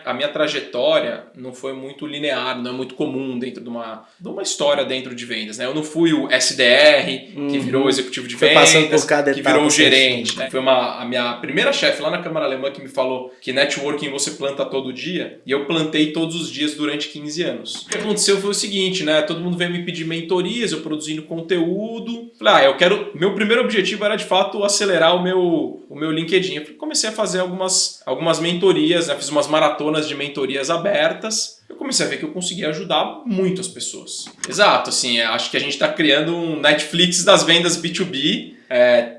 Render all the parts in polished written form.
A minha trajetória não foi muito linear, não é muito comum dentro de uma história dentro de vendas, né? Eu não fui o SDR, que virou o executivo de vendas, que virou o gerente, né? Foi a minha primeira chefe lá na Câmara Alemã que me falou que networking você planta todo dia, e eu plantei todos os dias durante 15 anos. O que aconteceu foi o seguinte, né? Todo mundo veio me pedir mentorias, eu produzindo conteúdo. Falei, meu primeiro objetivo era de fato acelerar o meu LinkedIn. Eu comecei a fazer algumas mentorias, né? Fiz umas maratonas de mentorias abertas. Eu comecei a ver que eu conseguia ajudar muitas pessoas. Exato, assim, acho que a gente está criando um Netflix das vendas B2B,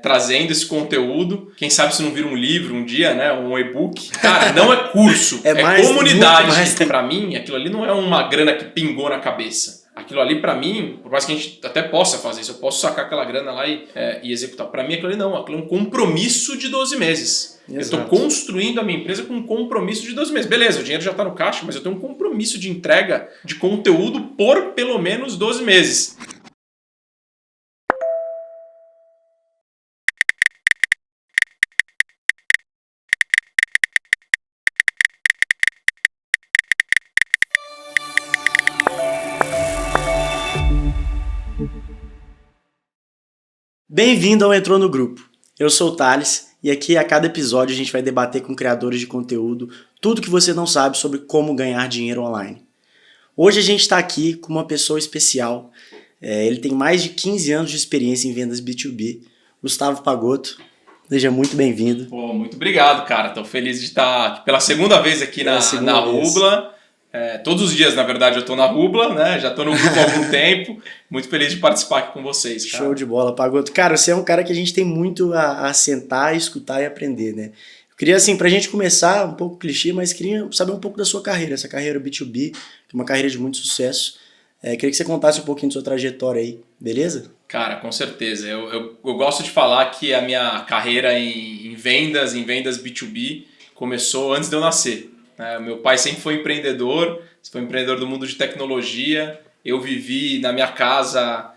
trazendo esse conteúdo. Quem sabe se não vira um livro um dia, né? Um e-book. Cara, não é curso, é comunidade. Para mim, aquilo ali não é uma grana que pingou na cabeça. Aquilo ali, pra mim, por mais que a gente até possa fazer isso, eu posso sacar aquela grana lá e executar. Pra mim, aquilo ali não. Aquilo é um compromisso de 12 meses. Exato. Eu estou construindo a minha empresa com um compromisso de 12 meses. Beleza, o dinheiro já está no caixa, mas eu tenho um compromisso de entrega de conteúdo por pelo menos 12 meses. Bem-vindo ao Entrou no Grupo. Eu sou o Thales e aqui a cada episódio a gente vai debater com criadores de conteúdo tudo que você não sabe sobre como ganhar dinheiro online. Hoje a gente está aqui com uma pessoa especial. Ele tem mais de 15 anos de experiência em vendas B2B, Gustavo Pagotto. Seja muito bem-vindo. Pô, muito obrigado, cara. Estou feliz de estar pela segunda vez aqui na Rubla. Todos os dias, na verdade, eu estou na Rubla, né? Já estou no grupo há algum tempo. Muito feliz de participar aqui com vocês, cara. Show de bola, Pagotto. Cara, você é um cara que a gente tem muito a sentar, escutar e aprender, né? Eu queria, assim, pra gente começar, um pouco clichê, mas queria saber um pouco da sua carreira, essa carreira B2B, que é uma carreira de muito sucesso. Queria que você contasse um pouquinho da sua trajetória aí, beleza? Cara, com certeza. Eu gosto de falar que a minha carreira em vendas B2B, começou antes de eu nascer. Meu pai sempre foi empreendedor do mundo de tecnologia. Eu vivi na minha casa,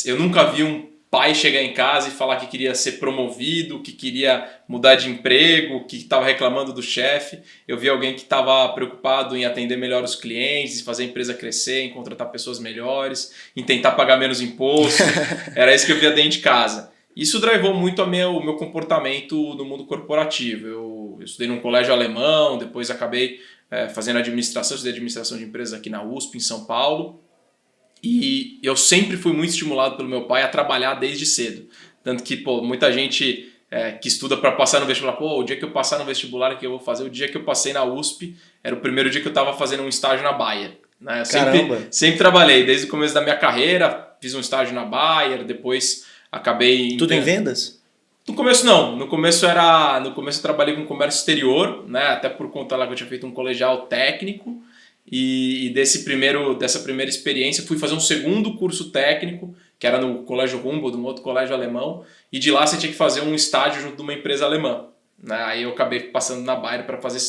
eu nunca vi um pai chegar em casa e falar que queria ser promovido, que queria mudar de emprego, que estava reclamando do chefe. Eu vi alguém que estava preocupado em atender melhor os clientes, em fazer a empresa crescer, em contratar pessoas melhores, em tentar pagar menos imposto. Era isso que eu via dentro de casa. Isso drivou muito o meu comportamento no mundo corporativo. Eu estudei num colégio alemão, depois acabei fazendo administração, estudei administração de empresas aqui na USP, em São Paulo. E eu sempre fui muito estimulado pelo meu pai a trabalhar desde cedo. Tanto que muita gente que estuda para passar no vestibular, o dia que eu passar no vestibular, o que eu vou fazer? O dia que eu passei na USP, era o primeiro dia que eu estava fazendo um estágio na Bayer. Né? Eu sempre trabalhei, desde o começo da minha carreira, fiz um estágio na Bayer, depois acabei... Tudo em vendas? No começo não, no começo eu trabalhei com comércio exterior, né? Até por conta lá que eu tinha feito um colegial técnico. E dessa primeira experiência fui fazer um segundo curso técnico, que era no Colégio Humboldt, num outro colégio alemão, e de lá você tinha que fazer um estágio junto de uma empresa alemã. Né? Aí eu acabei passando na Bayer para fazer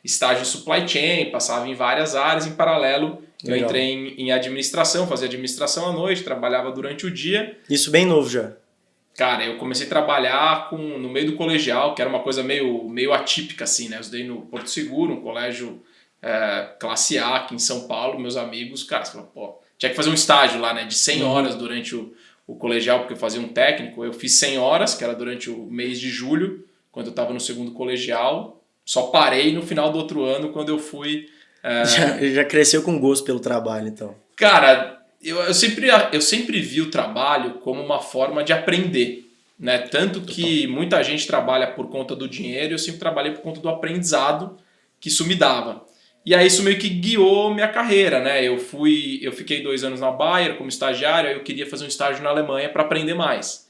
estágio em supply chain, passava em várias áreas, em paralelo eu entrei em administração, fazia administração à noite, trabalhava durante o dia. Isso bem novo já? Cara, eu comecei a trabalhar no meio do colegial, que era uma coisa meio atípica assim, né? Eu estudei no Porto Seguro, um colégio classe A aqui em São Paulo, meus amigos, cara, você fala, tinha que fazer um estágio lá, né, de 100 horas durante o colegial, porque eu fazia um técnico, eu fiz 100 horas, que era durante o mês de julho, quando eu estava no segundo colegial, só parei no final do outro ano, quando eu fui... Já cresceu com gosto pelo trabalho, então. Cara, eu sempre vi o trabalho como uma forma de aprender, né, tanto que muita gente trabalha por conta do dinheiro, eu sempre trabalhei por conta do aprendizado que isso me dava. E aí isso meio que guiou minha carreira, né? Eu fiquei 2 anos na Bayer como estagiário, aí eu queria fazer um estágio na Alemanha para aprender mais.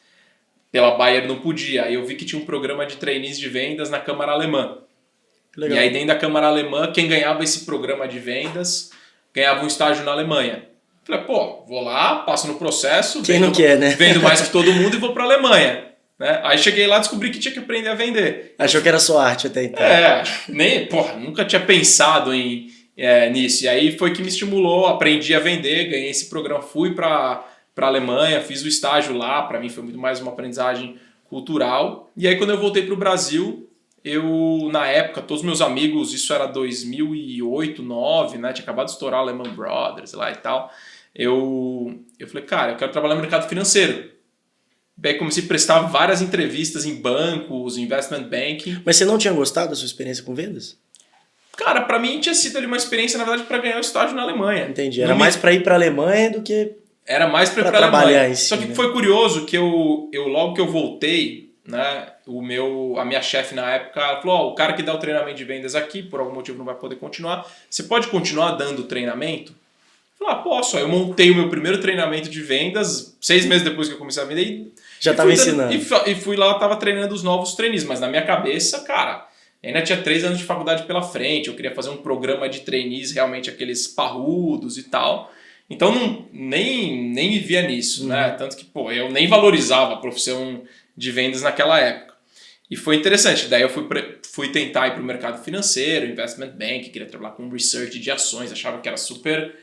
Pela Bayer não podia, aí eu vi que tinha um programa de trainees de vendas na Câmara Alemã. Legal. E aí dentro da Câmara Alemã, quem ganhava esse programa de vendas ganhava um estágio na Alemanha. Falei, vou lá, passo no processo, vendo mais que todo mundo e vou para a Alemanha. Né? Aí cheguei lá e descobri que tinha que aprender a vender. Achou que era sua arte até então. Nunca tinha pensado nisso. E aí foi que me estimulou, aprendi a vender, ganhei esse programa, fui para a Alemanha, fiz o estágio lá, para mim foi muito mais uma aprendizagem cultural. E aí quando eu voltei para o Brasil, na época, todos meus amigos, isso era 2008, 2009, né? Tinha acabado de estourar a Lehman Brothers lá e tal. Eu falei, cara, eu quero trabalhar no mercado financeiro. Daí comecei a prestar várias entrevistas em bancos, investment banking. Mas você não tinha gostado da sua experiência com vendas? Cara, pra mim tinha sido ali uma experiência, na verdade, para ganhar o estágio na Alemanha. Entendi. Era mais para ir para a Alemanha do que... Era mais para trabalhar em si. Só que foi curioso que eu logo que eu voltei, né, a minha chefe na época falou, o cara que dá o treinamento de vendas aqui, por algum motivo não vai poder continuar, você pode continuar dando treinamento? Eu falei, posso. Aí eu montei o meu primeiro treinamento de vendas, 6 meses depois que eu comecei a vender. Já estava ensinando. E fui lá, estava treinando os novos trainees, mas na minha cabeça, cara, ainda tinha 3 anos de faculdade pela frente, eu queria fazer um programa de trainees, realmente aqueles parrudos e tal. Então nem me via nisso, né? Tanto que, eu nem valorizava a profissão de vendas naquela época. E foi interessante. Daí eu fui tentar ir para o mercado financeiro, investment bank, queria trabalhar com research de ações, achava que era super...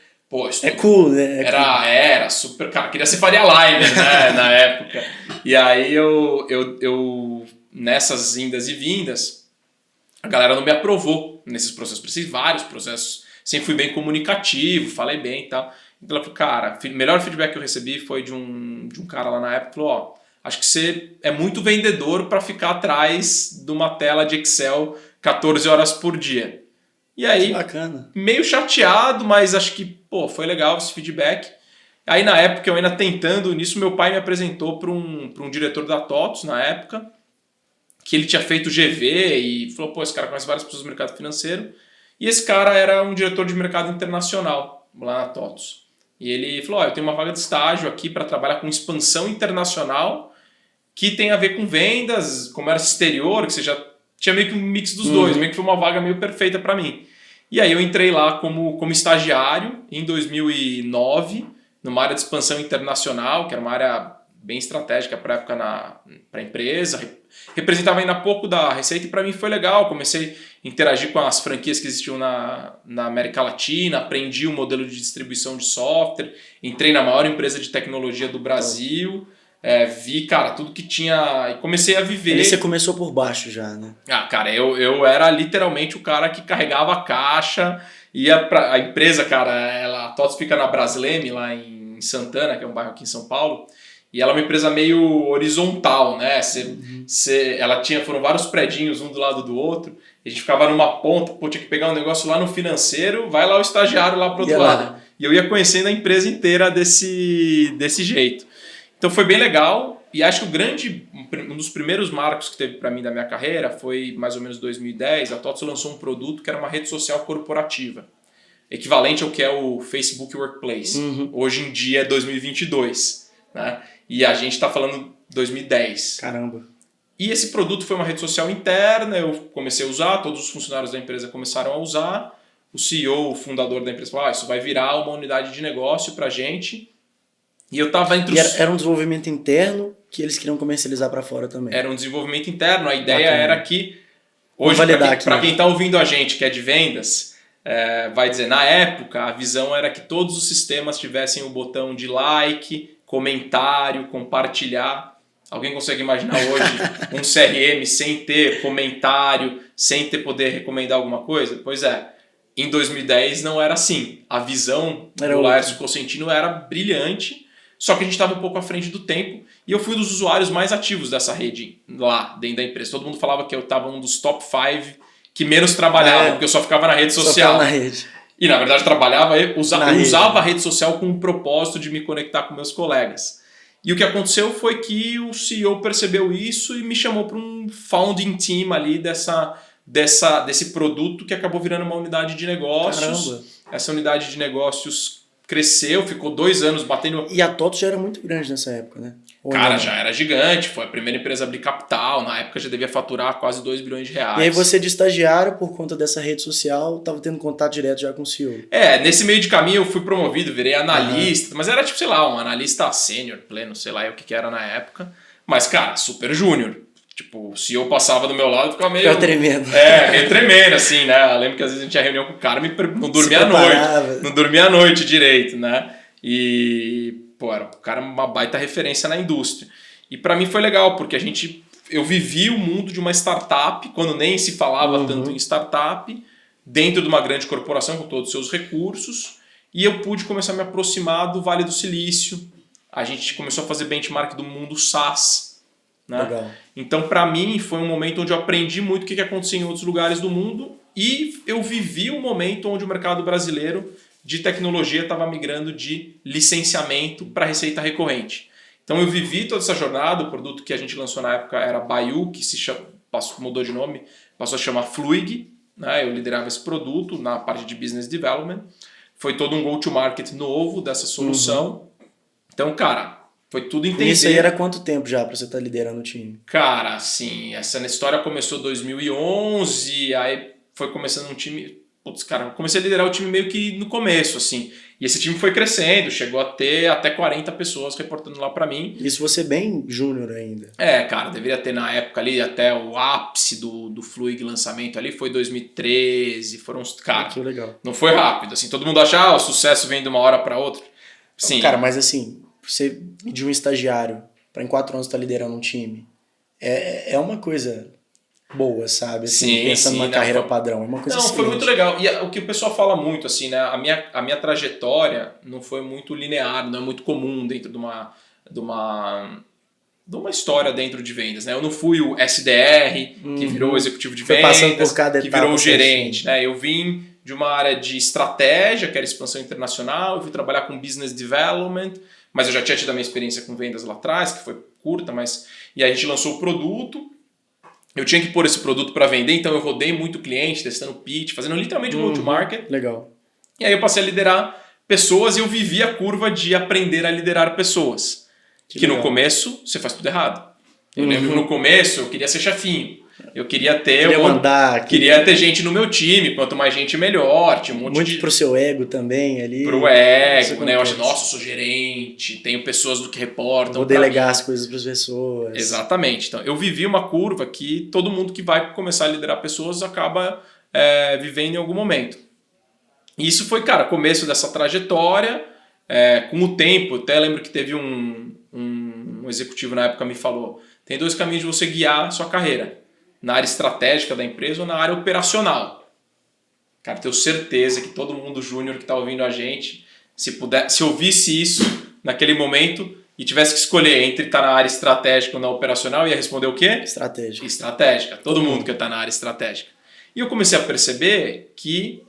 é cool, né? Era super... Cara, queria ser Faria Limer, né? Na época. E aí eu nessas indas e vindas, a galera não me aprovou nesses processos. Precisei de vários processos. Sempre fui bem comunicativo, falei bem e tal. Então ela falou, cara, o melhor feedback que eu recebi foi de um cara lá na época, falou, acho que você é muito vendedor para ficar atrás de uma tela de Excel 14 horas por dia. E aí, que bacana. Meio chateado, mas acho que, foi legal esse feedback. Aí na época, eu ainda tentando nisso, meu pai me apresentou para um diretor da TOTOS na época, que ele tinha feito GV e falou, esse cara conhece várias pessoas do mercado financeiro. E esse cara era um diretor de mercado internacional lá na TOTOS. E ele falou, eu tenho uma vaga de estágio aqui para trabalhar com expansão internacional que tem a ver com vendas, comércio exterior, que você já tinha meio que um mix dos dois, meio que foi uma vaga meio perfeita para mim. E aí eu entrei lá como estagiário em 2009, numa área de expansão internacional, que era uma área bem estratégica para a época para a empresa, representava ainda pouco da receita e para mim foi legal, comecei a interagir com as franquias que existiam na América Latina, aprendi o modelo de distribuição de software, entrei na maior empresa de tecnologia do Brasil, vi, cara, tudo que tinha e comecei a viver. E você começou por baixo já, né? Cara, eu era literalmente o cara que carregava a caixa, ia pra a empresa, cara, a TOTOS fica na Brasleme, lá em Santana, que é um bairro aqui em São Paulo, e ela é uma empresa meio horizontal, né? Foram vários predinhos um do lado do outro, a gente ficava numa ponta, tinha que pegar um negócio lá no financeiro, vai lá o estagiário lá pro outro lado. E eu ia conhecendo a empresa inteira desse jeito. Então foi bem legal, e acho que um dos primeiros marcos que teve para mim da minha carreira foi mais ou menos 2010, a TOTOS lançou um produto que era uma rede social corporativa, equivalente ao que é o Facebook Workplace. Hoje em dia é 2022, né? E a gente está falando 2010. Caramba. E esse produto foi uma rede social interna, eu comecei a usar, todos os funcionários da empresa começaram a usar, o CEO, o fundador da empresa falou, isso vai virar uma unidade de negócio para a gente. E eu tava era um desenvolvimento interno que eles queriam comercializar para fora também. Era um desenvolvimento interno. A ideia era que hoje, para quem está ouvindo a gente que é de vendas, vai dizer, na época a visão era que todos os sistemas tivessem o botão de like, comentário, compartilhar. Alguém consegue imaginar hoje um CRM sem ter comentário, sem ter poder recomendar alguma coisa? Pois é. Em 2010 não era assim. A visão do Laércio Cosentino era brilhante. Só que a gente estava um pouco à frente do tempo e eu fui um dos usuários mais ativos dessa rede lá dentro da empresa. Todo mundo falava que eu estava um dos top 5 que menos trabalhava, porque eu só ficava na rede social. Só ficava na rede. E na verdade eu usava a rede social com o propósito de me conectar com meus colegas. E o que aconteceu foi que o CEO percebeu isso e me chamou para um founding team ali desse produto que acabou virando uma unidade de negócios. Caramba. Essa unidade de negócios cresceu, ficou 2 anos batendo... E a TOTOS já era muito grande nessa época, né? Já era gigante, foi a primeira empresa a abrir capital, na época já devia faturar quase 2 bilhões de reais. E aí você de estagiário, por conta dessa rede social, estava tendo contato direto já com o CEO. Nesse meio de caminho eu fui promovido, virei analista, mas era tipo, sei lá, um analista sênior, pleno, sei lá o que era na época. Mas, cara, super júnior. Tipo, o CEO passava do meu lado e ficava meio... Ficava tremendo. Meio tremendo, assim, né? Eu lembro que às vezes a gente tinha reunião com o cara e não dormia à noite. Não dormia à noite direito, né? E, o cara é uma baita referência na indústria. E pra mim foi legal, porque a gente eu vivi o mundo de uma startup, quando nem se falava tanto em startup, dentro de uma grande corporação com todos os seus recursos, e eu pude começar a me aproximar do Vale do Silício. A gente começou a fazer benchmark do mundo SaaS. Né? Legal. Então, para mim, foi um momento onde eu aprendi muito o que acontecia em outros lugares do mundo e eu vivi um momento onde o mercado brasileiro de tecnologia estava migrando de licenciamento para receita recorrente. Então, eu vivi toda essa jornada. O produto que a gente lançou na época era Baiu, que mudou de nome, passou a chamar Fluig. Né? Eu liderava esse produto na parte de Business Development. Foi todo um go-to-market novo dessa solução. Então, cara, foi tudo entender. E isso aí era quanto tempo já para você estar liderando o time? Cara, assim, essa história começou em 2011, aí foi começando um time... Putz, cara, eu comecei a liderar o time meio que no começo, assim. E esse time foi crescendo, chegou a ter até 40 pessoas reportando lá pra mim. Isso você bem júnior ainda. Cara, deveria ter na época ali, até o ápice do Fluig lançamento ali, foi 2013, foram uns... Cara, que legal. Não foi rápido, assim, todo mundo acha, o sucesso vem de uma hora pra outra. Sim. Cara, mas assim, você de um estagiário para em 4 anos estar liderando um time, é uma coisa boa, sabe? Assim, pensando numa carreira padrão, é uma coisa excelente. Foi muito legal. E o que o pessoal fala muito, assim, né? A minha trajetória não foi muito linear, não é muito comum dentro de uma história dentro de vendas, né? Eu não fui o SDR, que virou o executivo de vendas, passando por cada que virou o gerente, né? Eu vim de uma área de estratégia, que era expansão internacional, eu fui trabalhar com business development, mas eu já tinha tido a minha experiência com vendas lá atrás, que foi curta, e aí a gente lançou o produto, eu tinha que pôr esse produto para vender, então eu rodei muito cliente, testando pitch, fazendo literalmente go-to-market. Legal. E aí eu passei a liderar pessoas e eu vivi a curva de aprender a liderar pessoas. Que no começo você faz tudo errado. Eu lembro que no começo eu queria ser chefinho. Eu queria ter queria ter gente no meu time, quanto mais gente melhor. Tinha muito pro seu ego também ali. Pro ego, né? Eu acho, nossa, eu sou gerente, tenho pessoas do que reportam. Vou delegar as coisas para as pessoas. Exatamente. Então, eu vivi uma curva que todo mundo que vai começar a liderar pessoas acaba vivendo em algum momento. E isso foi, cara, começo dessa trajetória. Com o tempo, até lembro que teve um executivo na época me falou: tem 2 caminhos de você guiar a sua carreira. Na área estratégica da empresa ou na área operacional. Cara, tenho certeza que todo mundo júnior que está ouvindo a gente, se ouvisse isso naquele momento e tivesse que escolher entre estar na área estratégica ou na operacional, ia responder o quê? Estratégica. Estratégica. Todo mundo quer estar na área estratégica. E eu comecei a perceber que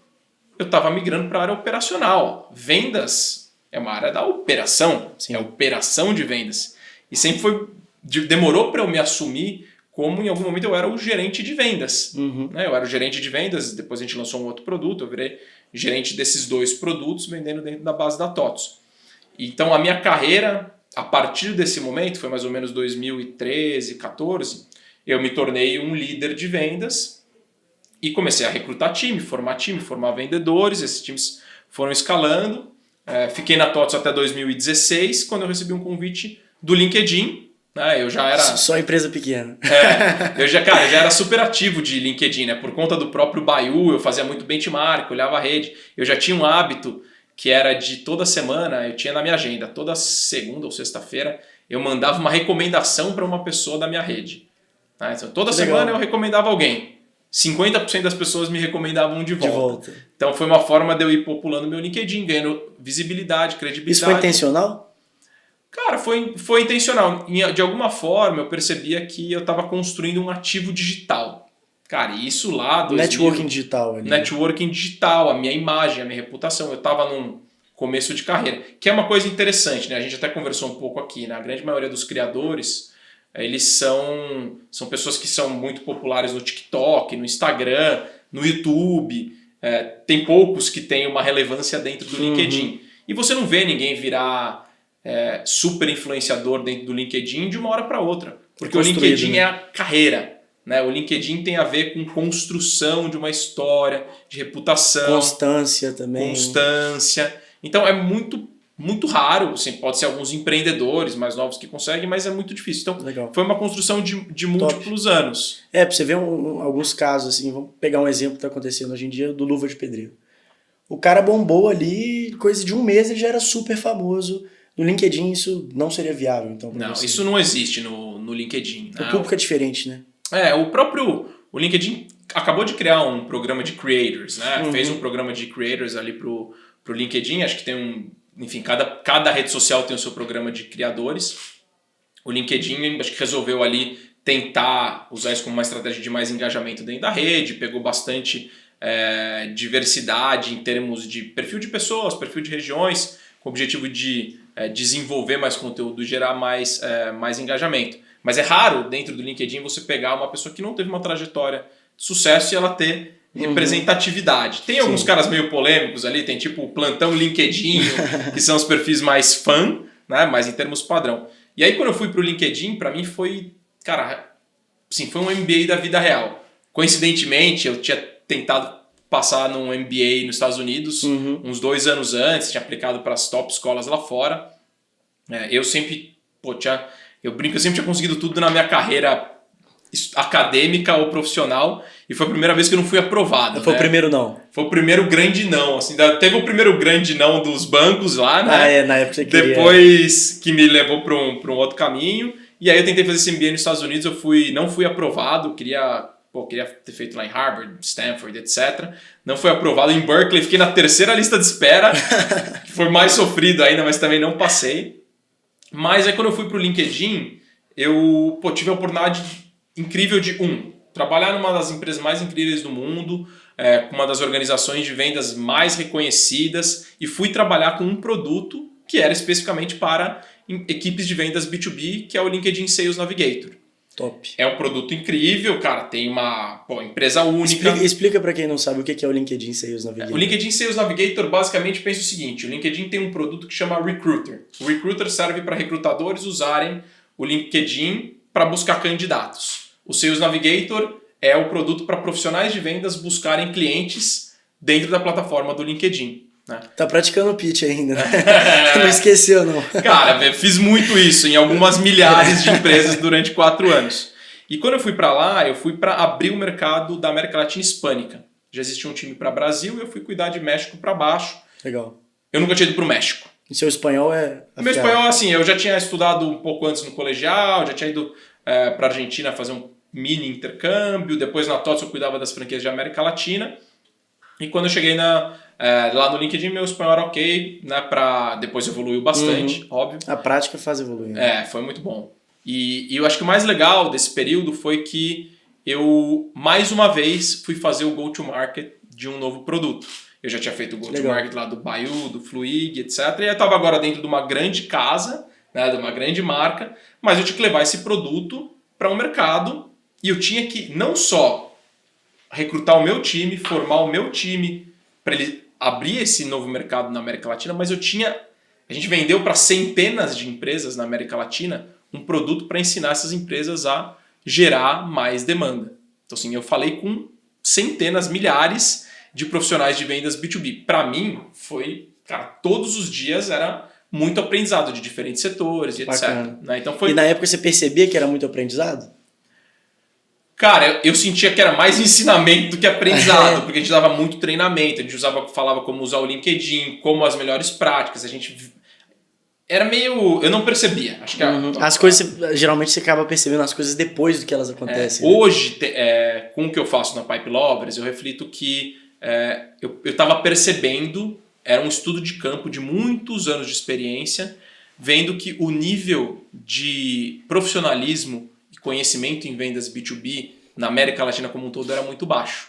eu estava migrando para a área operacional. Vendas é uma área da operação. Sim. É a operação de vendas. E sempre demorou para eu me assumir como em algum momento eu era o gerente de vendas. Eu era o gerente de vendas, depois a gente lançou um outro produto, eu virei gerente desses 2 produtos vendendo dentro da base da TOTOS. Então a minha carreira, a partir desse momento, foi mais ou menos 2013, 2014, eu me tornei um líder de vendas e comecei a recrutar time, formar vendedores, esses times foram escalando. Fiquei na TOTOS até 2016, quando eu recebi um convite do LinkedIn. Eu já era... Só empresa pequena. Eu já era super ativo de LinkedIn, né? Por conta do próprio Baiu, eu fazia muito benchmark, olhava a rede. Eu já tinha um hábito que era de toda semana, eu tinha na minha agenda, toda segunda ou sexta-feira, eu mandava uma recomendação para uma pessoa da minha rede. Então, toda semana eu recomendava alguém. 50% das pessoas me recomendavam de volta. Então foi uma forma de eu ir populando meu LinkedIn, ganhando visibilidade, credibilidade. Isso foi intencional? Cara, foi intencional. De alguma forma, eu percebia que eu estava construindo um ativo digital. Cara, e isso lá... Networking digital. Ali. Networking digital, a minha imagem, a minha reputação. Eu estava num começo de carreira. Que é uma coisa interessante, né? A gente até conversou um pouco aqui, né? A grande maioria dos criadores, eles são pessoas que são muito populares no TikTok, no Instagram, no YouTube. Tem poucos que têm uma relevância dentro do LinkedIn. E você não vê ninguém virar... super influenciador dentro do LinkedIn de uma hora para outra. Porque o LinkedIn é a carreira. Né? O LinkedIn tem a ver com construção de uma história, de reputação. Constância também. Então é muito, muito raro. Assim, pode ser alguns empreendedores mais novos que conseguem, mas é muito difícil. Então foi uma construção de múltiplos anos. Pra você ver alguns casos, assim, vamos pegar um exemplo que está acontecendo hoje em dia do Luva de Pedreiro. O cara bombou ali, coisa de um mês ele já era super famoso No LinkedIn isso não seria viável, então. Não, isso não existe no LinkedIn. O público é diferente, né? O LinkedIn acabou de criar um programa de creators, né? Fez um programa de creators ali pro LinkedIn, acho que tem enfim, cada rede social tem o seu programa de criadores. O LinkedIn, acho que resolveu ali tentar usar isso como uma estratégia de mais engajamento dentro da rede, pegou bastante diversidade em termos de perfil de pessoas, perfil de regiões, com o objetivo de desenvolver mais conteúdo e gerar mais engajamento. Mas é raro dentro do LinkedIn você pegar uma pessoa que não teve uma trajetória de sucesso e ela ter representatividade. Tem alguns caras meio polêmicos ali, tem tipo o Plantão LinkedIn, que são os perfis mais fã, né? Mas em termos padrão. E aí quando eu fui pro LinkedIn, para mim foi, cara, assim, foi um MBA da vida real. Coincidentemente, eu tinha tentado passar num MBA nos Estados Unidos uns 2 anos antes, tinha aplicado para as top escolas lá fora. Eu sempre, eu brinco, eu sempre tinha conseguido tudo na minha carreira acadêmica ou profissional, e foi a primeira vez que eu não fui aprovado. Foi o primeiro não? Foi o primeiro grande não, assim, teve o primeiro grande não dos bancos lá, né? Na época você queria. Depois que me levou para um outro caminho, e aí eu tentei fazer esse MBA nos Estados Unidos, não fui aprovado, queria ter feito lá em Harvard, Stanford, etc. Não foi aprovado em Berkeley, fiquei na 3ª lista de espera, que foi mais sofrido ainda, mas também não passei. Mas aí quando eu fui para o LinkedIn, eu tive a oportunidade incrível de trabalhar numa das empresas mais incríveis do mundo, com uma das organizações de vendas mais reconhecidas, e fui trabalhar com um produto que era especificamente para equipes de vendas B2B, que é o LinkedIn Sales Navigator. Top. É um produto incrível, cara, tem uma empresa única. Explica para quem não sabe o que é o LinkedIn Sales Navigator. O LinkedIn Sales Navigator basicamente pensa o seguinte: o LinkedIn tem um produto que chama Recruiter. O Recruiter serve para recrutadores usarem o LinkedIn para buscar candidatos. O Sales Navigator é o produto para profissionais de vendas buscarem clientes dentro da plataforma do LinkedIn. Né? Tá praticando o pitch ainda, né? Não esqueceu, não. Cara, fiz muito isso em algumas milhares de empresas durante 4 anos. E quando eu fui para lá, eu fui para abrir o mercado da América Latina hispânica. Já existia um time para Brasil e eu fui cuidar de México para baixo. Legal. Eu nunca tinha ido para o México. E seu espanhol é... Meu espanhol, assim, eu já tinha estudado um pouco antes no colegial, já tinha ido para a Argentina fazer um mini intercâmbio, depois na TOTS eu cuidava das franquias de América Latina. E quando eu cheguei lá no LinkedIn, meu espanhol era ok, né, depois evoluiu bastante, óbvio. A prática faz evoluir. Né? Foi muito bom. E eu acho que o mais legal desse período foi que eu, mais uma vez, fui fazer o go-to-market de um novo produto. Eu já tinha feito o go-to-market lá do Baiu, do Fluig, etc. E eu estava agora dentro de uma grande casa, né, de uma grande marca, mas eu tinha que levar esse produto para um mercado e eu tinha que não só recrutar o meu time, formar o meu time para ele abrir esse novo mercado na América Latina, mas a gente vendeu para centenas de empresas na América Latina um produto para ensinar essas empresas a gerar mais demanda. Então assim, eu falei com centenas, milhares de profissionais de vendas B2B. Para mim, todos os dias era muito aprendizado de diferentes setores e etc. Né? Então E na época você percebia que era muito aprendizado? Cara, eu sentia que era mais ensinamento do que aprendizado, porque a gente dava muito treinamento, a gente falava como usar o LinkedIn, como as melhores práticas, era meio... eu não percebia. Acho que as coisas, geralmente você acaba percebendo as coisas depois do que elas acontecem. Hoje, com o que eu faço na Pipe Lovers, eu reflito que eu estava percebendo, era um estudo de campo de muitos anos de experiência, vendo que o nível de profissionalismo conhecimento em vendas B2B na América Latina como um todo era muito baixo.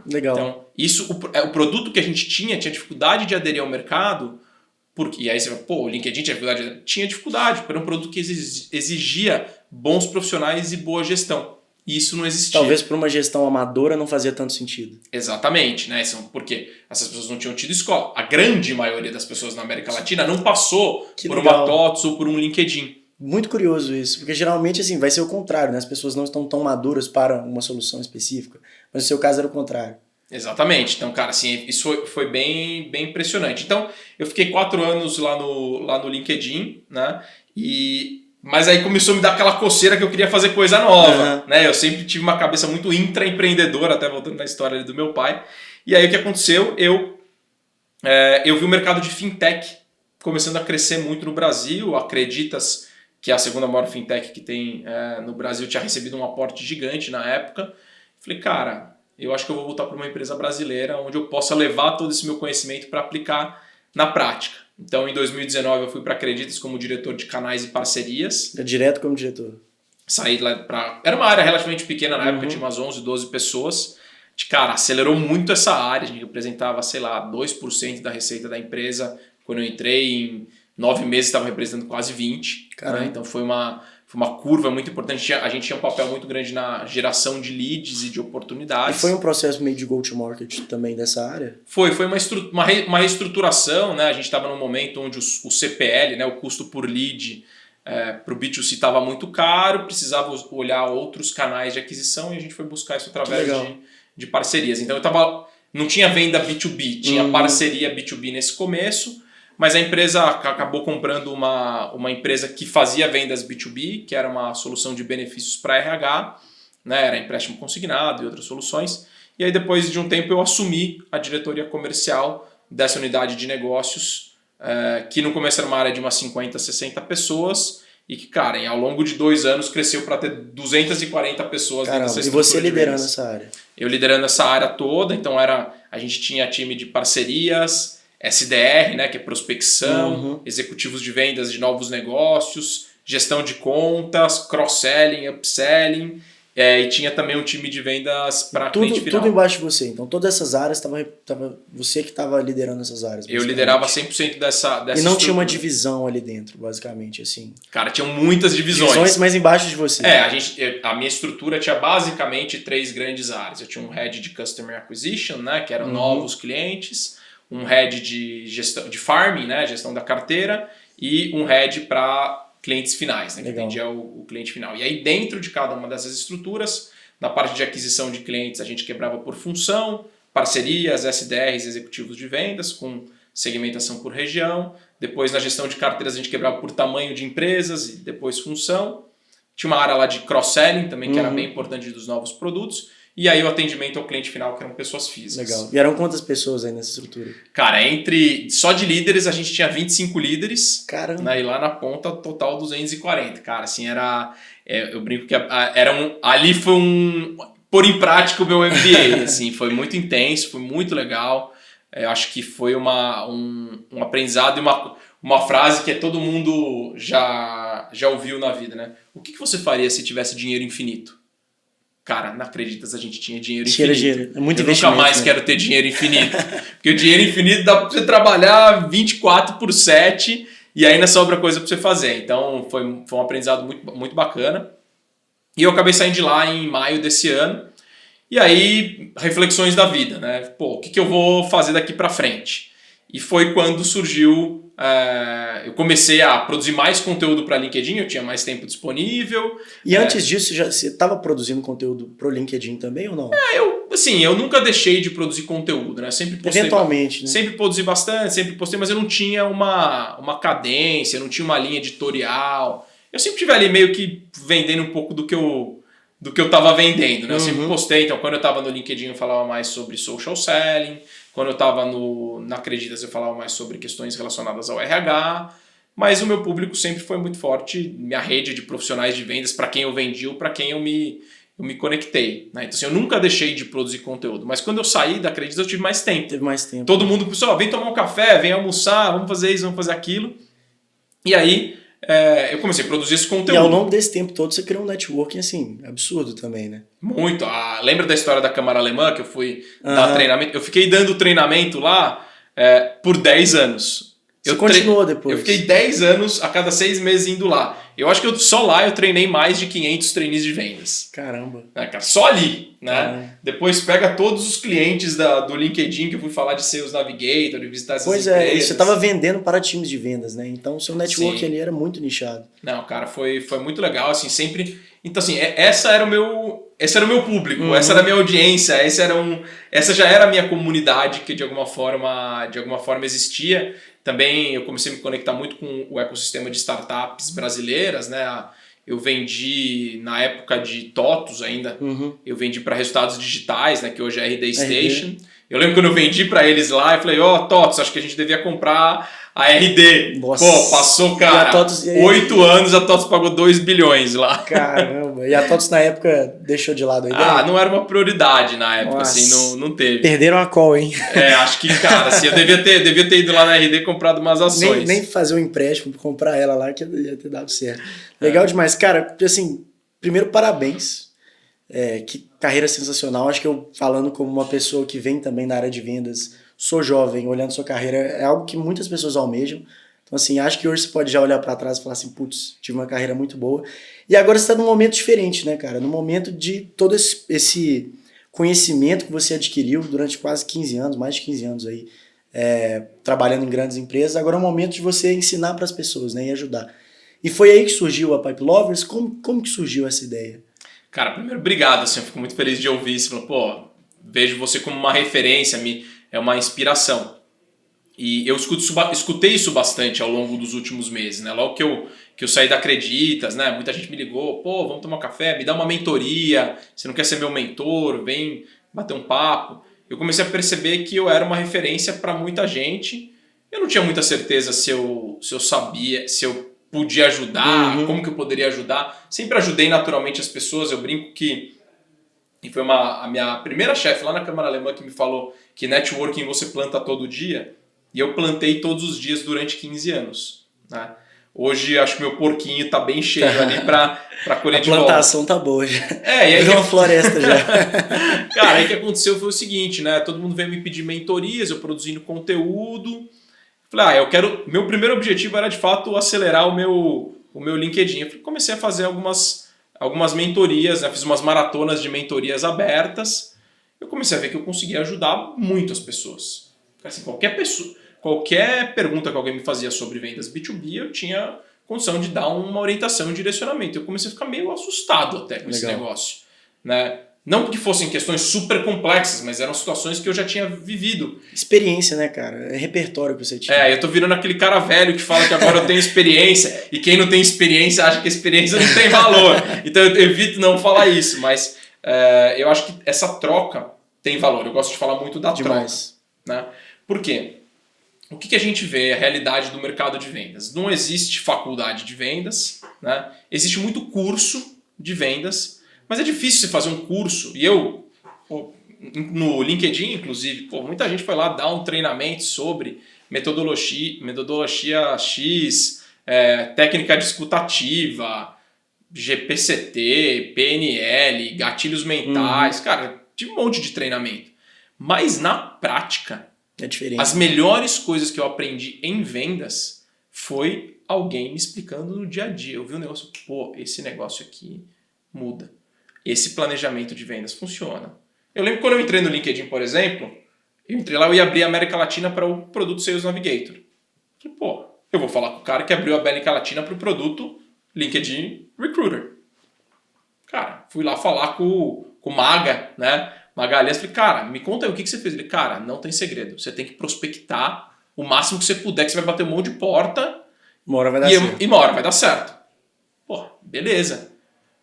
Legal. Então, o produto que a gente tinha dificuldade de aderir ao mercado, e aí você fala, o LinkedIn tinha dificuldade, porque era um produto que exigia bons profissionais e boa gestão. E isso não existia. Talvez para uma gestão amadora não fazia tanto sentido. Exatamente, né? Porque essas pessoas não tinham tido escola. A grande maioria das pessoas na América Latina não passou por uma TOTS ou por um LinkedIn. Muito curioso isso, porque geralmente assim, vai ser o contrário, né? As pessoas não estão tão maduras para uma solução específica, mas no seu caso era o contrário. Exatamente, então cara, assim, isso foi bem, bem impressionante. Então eu fiquei 4 anos lá no LinkedIn, né? Mas aí começou a me dar aquela coceira que eu queria fazer coisa nova, né? Eu sempre tive uma cabeça muito intraempreendedora, até voltando na história ali do meu pai. E aí o que aconteceu? Eu vi o mercado de fintech começando a crescer muito no Brasil. Acreditas que a segunda maior fintech que tem no Brasil tinha recebido um aporte gigante na época. Falei, cara, eu acho que eu vou voltar para uma empresa brasileira onde eu possa levar todo esse meu conhecimento para aplicar na prática. Então, em 2019, eu fui para Acreditas como diretor de canais e parcerias. Direto como diretor? Saí lá para... Era uma área relativamente pequena na época, tinha umas 11, 12 pessoas. Cara, acelerou muito essa área. A gente representava, sei lá, 2% da receita da empresa. Quando eu entrei, em 9 meses, estava representando quase 20%. Né? Então, foi uma curva muito importante. A gente tinha um papel muito grande na geração de leads e de oportunidades. E foi um processo meio de go-to-market também dessa área? Foi uma reestruturação. Né? A gente estava num momento onde o CPL, né, o custo por lead, para o B2C estava muito caro, precisava olhar outros canais de aquisição e a gente foi buscar isso através de parcerias. Então, não tinha venda B2B, tinha parceria B2B nesse começo. Mas a empresa acabou comprando uma empresa que fazia vendas B2B, que era uma solução de benefícios para RH, né? Era empréstimo consignado e outras soluções. E aí depois de um tempo eu assumi a diretoria comercial dessa unidade de negócios, que no começo era uma área de umas 50, 60 pessoas e que, cara, ao longo de 2 anos cresceu para ter 240 pessoas dentro dessa estrutura. E você liderando essa área? Eu liderando essa área toda, então a gente tinha time de parcerias, SDR, né, que é prospecção, executivos de vendas de novos negócios, gestão de contas, cross-selling, upselling, e tinha também um time de vendas para cliente final. Tudo embaixo de você, então todas essas áreas, tava você que estava liderando essas áreas. Eu liderava 100% dessa e não estrutura. Tinha uma divisão ali dentro, basicamente, assim. Cara, tinham muitas divisões. Mas embaixo de você. A minha estrutura tinha basicamente 3 grandes áreas. Eu tinha um head de Customer Acquisition, né, que eram novos clientes, um head de gestão de farming, né, gestão da carteira, e um head para clientes finais, né, que atendia o cliente final. E aí dentro de cada uma dessas estruturas, na parte de aquisição de clientes, a gente quebrava por função, parcerias, SDRs, executivos de vendas, com segmentação por região. Depois na gestão de carteiras a gente quebrava por tamanho de empresas e depois função. Tinha uma área lá de cross-selling também, que era bem importante dos novos produtos. E aí o atendimento ao cliente final, que eram pessoas físicas. Legal. E eram quantas pessoas aí nessa estrutura? Cara, só de líderes a gente tinha 25 líderes. Caramba. Né, e lá na ponta, total 240. Cara, assim, eu brinco que ali foi pôr em prática o meu MBA. Assim, foi muito intenso, foi muito legal. Eu acho que foi um aprendizado e uma frase que todo mundo já ouviu na vida, né? O que você faria se tivesse dinheiro infinito? Cara, não acreditas, a gente tinha dinheiro infinito. Dinheiro. É muito eu nunca mais quero ter dinheiro infinito. Porque o dinheiro infinito dá pra você trabalhar 24/7 e ainda sobra coisa pra você fazer. Então foi um aprendizado muito, muito bacana. E eu acabei saindo de lá em maio desse ano. E aí, reflexões da vida, né? Pô, o que eu vou fazer daqui pra frente? E foi quando surgiu... eu comecei a produzir mais conteúdo para LinkedIn, eu tinha mais tempo disponível. E antes disso, você estava produzindo conteúdo para o LinkedIn também ou não? Eu nunca deixei de produzir conteúdo, né? Sempre postei, eventualmente, né? Sempre produzi bastante, sempre postei, mas eu não tinha uma cadência, não tinha uma linha editorial. Eu sempre estive ali meio que vendendo um pouco do que eu estava vendendo, né? Eu sempre postei, então quando eu estava no LinkedIn eu falava mais sobre social selling, quando eu estava na Acreditas eu falava mais sobre questões relacionadas ao RH, mas o meu público sempre foi muito forte, minha rede de profissionais de vendas, para quem eu vendi ou para quem eu me conectei. Né? Então assim, eu nunca deixei de produzir conteúdo, mas quando eu saí da Acreditas eu tive mais tempo. Teve mais tempo. Todo mundo pensou, vem tomar um café, vem almoçar, vamos fazer isso, vamos fazer aquilo. E aí eu comecei a produzir esse conteúdo. E ao longo desse tempo todo você criou um networking assim, absurdo também, né? Muito. Lembra da história da Câmara Alemã que eu fui dar treinamento? Eu fiquei dando treinamento lá por 10 anos. Você continuou depois? Eu fiquei 10 anos, a cada 6 meses indo lá. Eu acho que só lá eu treinei mais de 500 trainees de vendas. Caramba. Cara, só ali, né? Depois pega todos os clientes do LinkedIn que eu fui falar de Sales Navigator, de visitar essas empresas. Pois é, e você estava vendendo para times de vendas, né? Então o seu network ali era muito nichado. Não, cara, foi muito legal, assim, sempre... Então, assim, esse era o meu público, essa era a minha audiência, essa já era a minha comunidade que de alguma forma existia. Também eu comecei a me conectar muito com o ecossistema de startups brasileiras, né? Eu vendi, na época de TOTUS ainda, eu vendi para Resultados Digitais, né? Que hoje é RD Station. Eu lembro quando eu vendi para eles lá, eu falei, TOTOS, acho que a gente devia comprar a RD. Nossa. Pô, passou, cara, 8 anos, a TOTOS pagou 2 bilhões lá. Caramba, e a TOTOS na época deixou de lado a ideia? Não era uma prioridade na época, Nossa. assim, não teve. Perderam a call, hein? Acho que, cara, assim, eu devia ter ido lá na RD e comprado umas ações. Nem fazer um empréstimo, comprar ela lá, que ia ter dado certo. Legal demais. Cara, assim, primeiro, parabéns. Que carreira sensacional. Acho que eu, falando como uma pessoa que vem também da área de vendas, sou jovem, olhando sua carreira, é algo que muitas pessoas almejam. Então, assim, acho que hoje você pode já olhar para trás e falar assim, putz, tive uma carreira muito boa. E agora você está num momento diferente, né, cara? No momento de todo esse conhecimento que você adquiriu durante quase 15 anos, mais de 15 anos aí, trabalhando em grandes empresas. Agora é o momento de você ensinar para as pessoas, né, e ajudar. E foi aí que surgiu a Pipe Lovers? Como que surgiu essa ideia? Cara, primeiro, obrigado, assim, eu fico muito feliz de ouvir isso. Vejo você como uma referência, é uma inspiração. E eu escutei isso bastante ao longo dos últimos meses, né? Logo que eu saí da Acreditas, né? Muita gente me ligou, vamos tomar um café, me dá uma mentoria, você não quer ser meu mentor, vem bater um papo. Eu comecei a perceber que eu era uma referência para muita gente. Eu não tinha muita certeza se eu sabia, se eu podia ajudar, como que eu poderia ajudar. Sempre ajudei naturalmente as pessoas, eu brinco que... E foi a minha primeira chefe lá na Câmara Alemã que me falou que networking você planta todo dia, e eu plantei todos os dias durante 15 anos. Né? Hoje acho que meu porquinho tá bem cheio ali para colher de volta. A plantação tá boa já. E aí virou uma floresta já. Cara, aí o que aconteceu foi o seguinte, né? Todo mundo veio me pedir mentorias, eu produzindo conteúdo. Falei, meu primeiro objetivo era de fato acelerar o meu LinkedIn. Eu comecei a fazer algumas mentorias, né? Fiz umas maratonas de mentorias abertas. Eu comecei a ver que eu conseguia ajudar muito as pessoas. Assim, qualquer pergunta que alguém me fazia sobre vendas B2B, eu tinha condição de dar uma orientação e um direcionamento. Eu comecei a ficar meio assustado até com esse negócio. Né? Não que fossem questões super complexas, mas eram situações que eu já tinha vivido. Experiência, né, cara? É repertório que você tinha. Eu tô virando aquele cara velho que fala que agora eu tenho experiência, e quem não tem experiência acha que a experiência não tem valor. Então eu evito não falar isso, mas eu acho que essa troca tem valor. Eu gosto de falar muito da troca. Né? Por quê? O que a gente vê, a realidade do mercado de vendas? Não existe faculdade de vendas, né? Existe muito curso de vendas, mas é difícil você fazer um curso. E eu, no LinkedIn, inclusive, muita gente foi lá dar um treinamento sobre metodologia X, técnica discutativa, GPCT, PNL, gatilhos mentais, cara, de um monte de treinamento. Mas na prática, é diferente. As melhores coisas que eu aprendi em vendas foi alguém me explicando no dia a dia. Eu vi um negócio, esse negócio aqui muda. Esse planejamento de vendas funciona. Eu lembro quando eu entrei no LinkedIn, por exemplo, eu entrei lá e abri a América Latina para o produto Sales Navigator. Falei, eu vou falar com o cara que abriu a América Latina para o produto LinkedIn Recruiter. Cara, fui lá falar com o Maga, né? Magalhães, falei, cara, me conta aí o que você fez. Ele, cara, não tem segredo. Você tem que prospectar o máximo que você puder, que você vai bater um monte de porta. Uma hora vai dar certo. E uma hora vai dar certo. Beleza.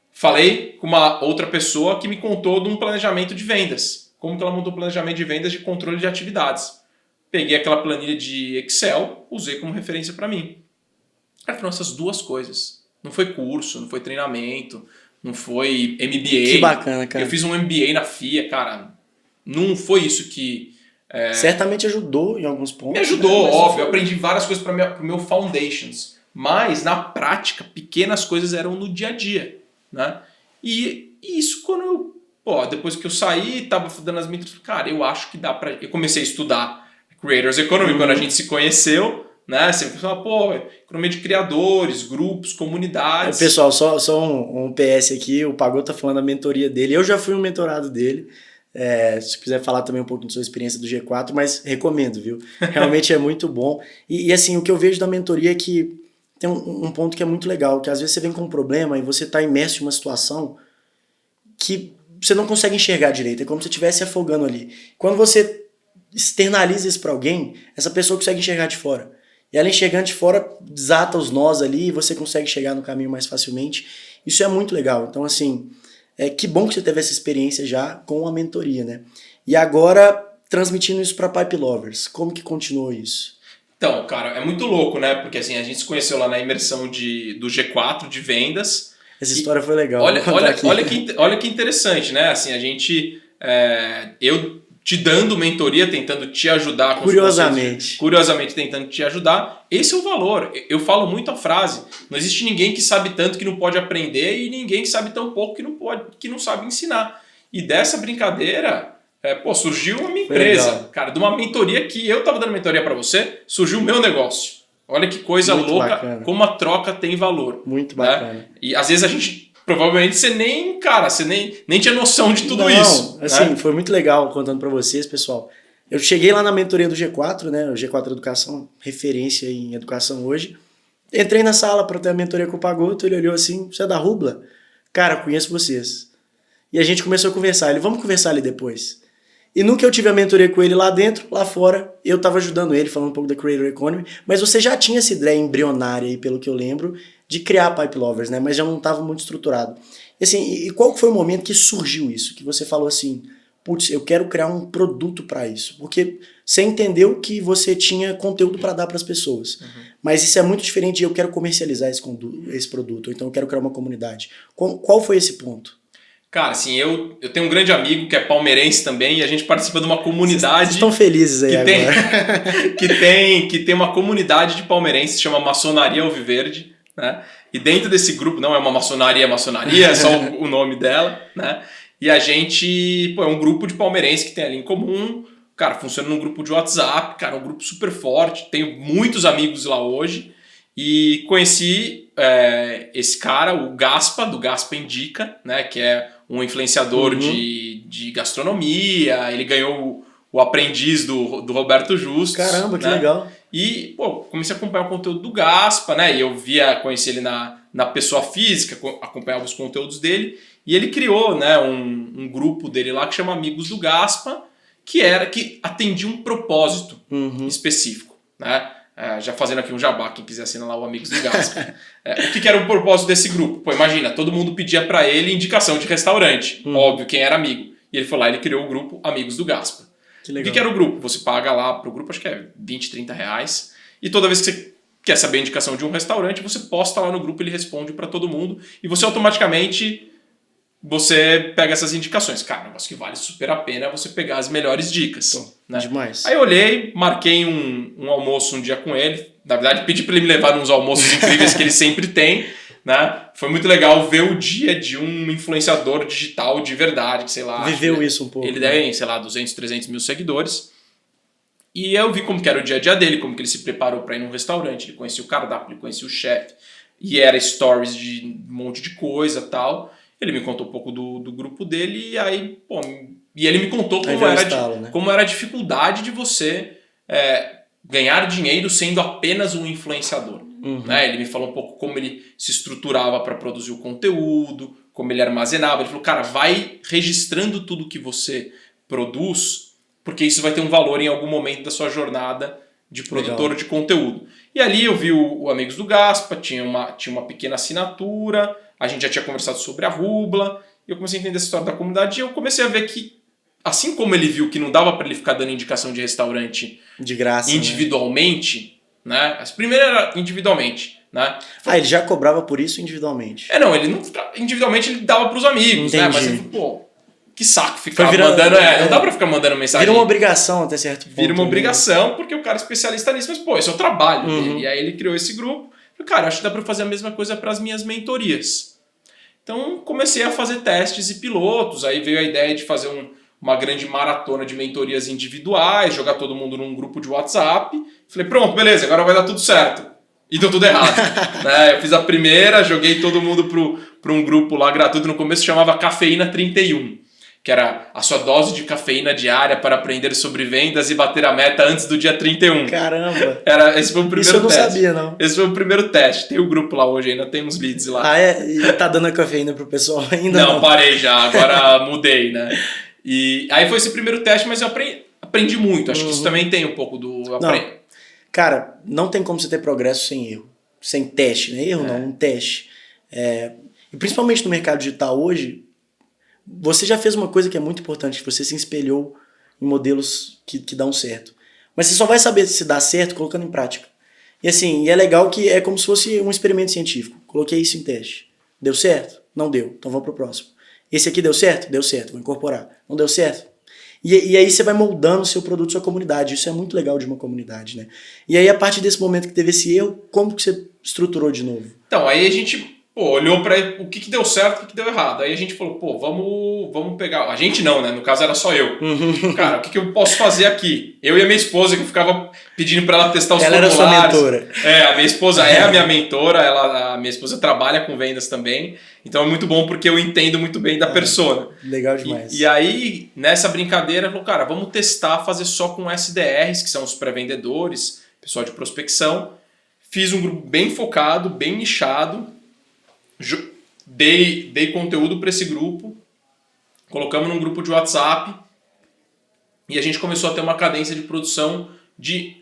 Falei com uma outra pessoa que me contou de um planejamento de vendas. Como que ela montou um planejamento de vendas de controle de atividades. Peguei aquela planilha de Excel, usei como referência para mim. Cara, foram essas duas coisas. Não foi curso, não foi treinamento, não foi MBA. Que bacana, cara. Eu fiz um MBA na FIA, cara. Não foi isso que... Certamente ajudou em alguns pontos. Me ajudou, né? Óbvio. Eu aprendi várias coisas para o meu foundations. Mas, na prática, pequenas coisas eram no dia a dia. Né? E isso quando eu... depois que eu saí, tava dando as mentorias, cara, eu acho que dá para... Eu comecei a estudar Creators Economy quando a gente se conheceu. Né? Você fala, economia de criadores, grupos, comunidades. Pessoal, só um PS aqui, o Pagô tá falando da mentoria dele. Eu já fui um mentorado dele. Se quiser falar também um pouco da sua experiência do G4, mas recomendo, viu? Realmente é muito bom. E assim, o que eu vejo da mentoria é que tem um ponto que é muito legal, que às vezes você vem com um problema e você tá imerso em uma situação que você não consegue enxergar direito. É como se você estivesse afogando ali. Quando você externaliza isso para alguém, essa pessoa consegue enxergar de fora. E ela enxergando de fora, desata os nós ali e você consegue chegar no caminho mais facilmente. Isso é muito legal. Então, assim, que bom que você teve essa experiência já com a mentoria, né? E agora, transmitindo isso para Pipe Lovers. Como que continuou isso? Então, cara, é muito louco, né? Porque assim, a gente se conheceu lá na imersão do G4 de vendas. Essa história foi legal. Olha que interessante, né? Assim, a gente... eu te dando mentoria, tentando te ajudar. Com curiosamente tentando te ajudar. Esse é o valor. Eu falo muito a frase. Não existe ninguém que sabe tanto que não pode aprender e ninguém que sabe tão pouco que não sabe ensinar. E dessa brincadeira... surgiu a minha empresa, cara, de uma mentoria que eu tava dando mentoria para você, surgiu o meu negócio. Olha que coisa muito louca, bacana. Como a troca tem valor. Muito bacana. Né? E às vezes a gente, provavelmente você nem tinha noção de tudo isso. Assim, né? Foi muito legal contando para vocês, pessoal. Eu cheguei lá na mentoria do G4, né, o G4 Educação, referência em educação hoje. Entrei na sala para ter a mentoria com o Pagoto, ele olhou assim, você é da Rubla? Cara, conheço vocês. E a gente começou a conversar, ele, vamos conversar ali depois. E nunca eu tive a mentoria com ele lá dentro, lá fora, eu estava ajudando ele, falando um pouco da Creator Economy, mas você já tinha essa ideia embrionária aí, pelo que eu lembro, de criar a Pipe Lovers, né? Mas já não estava muito estruturado. E, assim, e qual foi o momento que surgiu isso? Que você falou assim, putz, eu quero criar um produto para isso. Porque você entendeu que você tinha conteúdo para dar para as pessoas. Uhum. Mas isso é muito diferente de eu quero comercializar esse produto, então eu quero criar uma comunidade. Qual foi esse ponto? Cara, assim, eu tenho um grande amigo que é palmeirense também e a gente participa de uma comunidade... Vocês estão felizes aí agora. que tem uma comunidade de palmeirenses, se chama Maçonaria Alviverde, né? E dentro desse grupo, não é uma maçonaria, é só o nome dela, né? E a gente, é um grupo de palmeirenses que tem ali em comum, cara, funciona num grupo de WhatsApp, cara, um grupo super forte, tenho muitos amigos lá hoje e conheci esse cara, o Gaspa, do Gaspa Indica, né? Que é um influenciador de gastronomia, ele ganhou o aprendiz do Roberto Justus. Caramba, que legal. E, comecei a acompanhar o conteúdo do Gaspa, né? E eu conheci ele na pessoa física, acompanhava os conteúdos dele. E ele criou, né, um grupo dele lá que chama Amigos do Gaspa, que atendia um propósito específico, né? Já fazendo aqui um jabá, quem quiser assinar lá o Amigos do Gaspa. O que era o propósito desse grupo? Imagina, todo mundo pedia para ele indicação de restaurante. Óbvio, quem era amigo. E ele foi lá e ele criou o grupo Amigos do Gaspa. Que legal. O que era o grupo? Você paga lá pro grupo, acho que é 20, 30 reais. E toda vez que você quer saber a indicação de um restaurante, você posta lá no grupo, ele responde para todo mundo. E você automaticamente... você pega essas indicações. Cara, um negócio que vale super a pena é você pegar as melhores dicas. Né? Demais. Aí eu olhei, marquei um almoço um dia com ele. Na verdade, pedi para ele me levar nos almoços incríveis que ele sempre tem. Né? Foi muito legal ver o dia de um influenciador digital de verdade, que sei lá... Viveu isso um pouco. Ele tem, sei lá, 200, 300 mil seguidores. E eu vi como que era o dia a dia dele, como que ele se preparou para ir num restaurante. Ele conhecia o cardápio, ele conhecia o chefe. E era stories de um monte de coisa e tal... Ele me contou um pouco do grupo dele e aí, e ele me contou como era a dificuldade de você ganhar dinheiro sendo apenas um influenciador. Né? Ele me falou um pouco como ele se estruturava para produzir o conteúdo, como ele armazenava. Ele falou, cara, vai registrando tudo que você produz, porque isso vai ter um valor em algum momento da sua jornada de produtor de conteúdo. E ali eu vi o Amigos do Gaspa, tinha uma pequena assinatura... A gente já tinha conversado sobre a Rubla, e eu comecei a entender essa história da comunidade, e eu comecei a ver que, assim como ele viu que não dava para ele ficar dando indicação de restaurante de graça, individualmente, né? As primeiras era individualmente, né? Ele já cobrava por isso individualmente? Não, ele não individualmente ele dava para os amigos, né? Mas ele, que saco ficar mandando, não dá para ficar mandando mensagem. Vira uma obrigação até certo ponto. Vira uma obrigação, porque o cara é especialista nisso, mas esse é o trabalho dele. E aí ele criou esse grupo. Cara, acho que dá para fazer a mesma coisa para as minhas mentorias. Então comecei a fazer testes e pilotos, aí veio a ideia de fazer uma grande maratona de mentorias individuais, jogar todo mundo num grupo de WhatsApp. Falei, pronto, beleza, agora vai dar tudo certo. E deu tudo errado. Né? Eu fiz a primeira, joguei todo mundo para um grupo lá gratuito, no começo chamava Cafeína 31. Que era a sua dose de cafeína diária para aprender sobre vendas e bater a meta antes do dia 31. Caramba! Esse foi o primeiro teste. Isso eu não sabia, não. Esse foi o primeiro teste. Tem o grupo lá hoje, ainda tem uns leads lá. E tá dando a cafeína pro pessoal ainda? Não, parei já, agora mudei, né? E aí foi esse primeiro teste, mas eu aprendi muito. Acho que isso também tem um pouco do... Cara, não tem como você ter progresso sem erro. Sem teste, né? Erro não, um teste. E principalmente no mercado digital hoje... Você já fez uma coisa que é muito importante, você se espelhou em modelos que dão certo. Mas você só vai saber se dá certo colocando em prática. E assim, é legal que é como se fosse um experimento científico. Coloquei isso em teste. Deu certo? Não deu. Então vamos pro próximo. Esse aqui deu certo? Deu certo. Vou incorporar. Não deu certo? E aí você vai moldando o seu produto, sua comunidade. Isso é muito legal de uma comunidade, né? E aí, a partir desse momento que teve esse erro, como que você estruturou de novo? Então, aí a gente olhou para o que deu certo e o que deu errado. Aí a gente falou, vamos pegar... A gente não, né? No caso era só eu. Cara, o que eu posso fazer aqui? Eu e a minha esposa, que eu ficava pedindo para ela testar os formulários. Ela era sua mentora. A minha esposa é a minha mentora. A minha esposa trabalha com vendas também. Então é muito bom porque eu entendo muito bem da persona. Legal demais. E aí, nessa brincadeira, falou, cara, vamos testar fazer só com SDRs, que são os pré-vendedores, pessoal de prospecção. Fiz um grupo bem focado, bem nichado. Dei conteúdo para esse grupo. Colocamos num grupo de WhatsApp. E a gente começou a ter uma cadência de produção de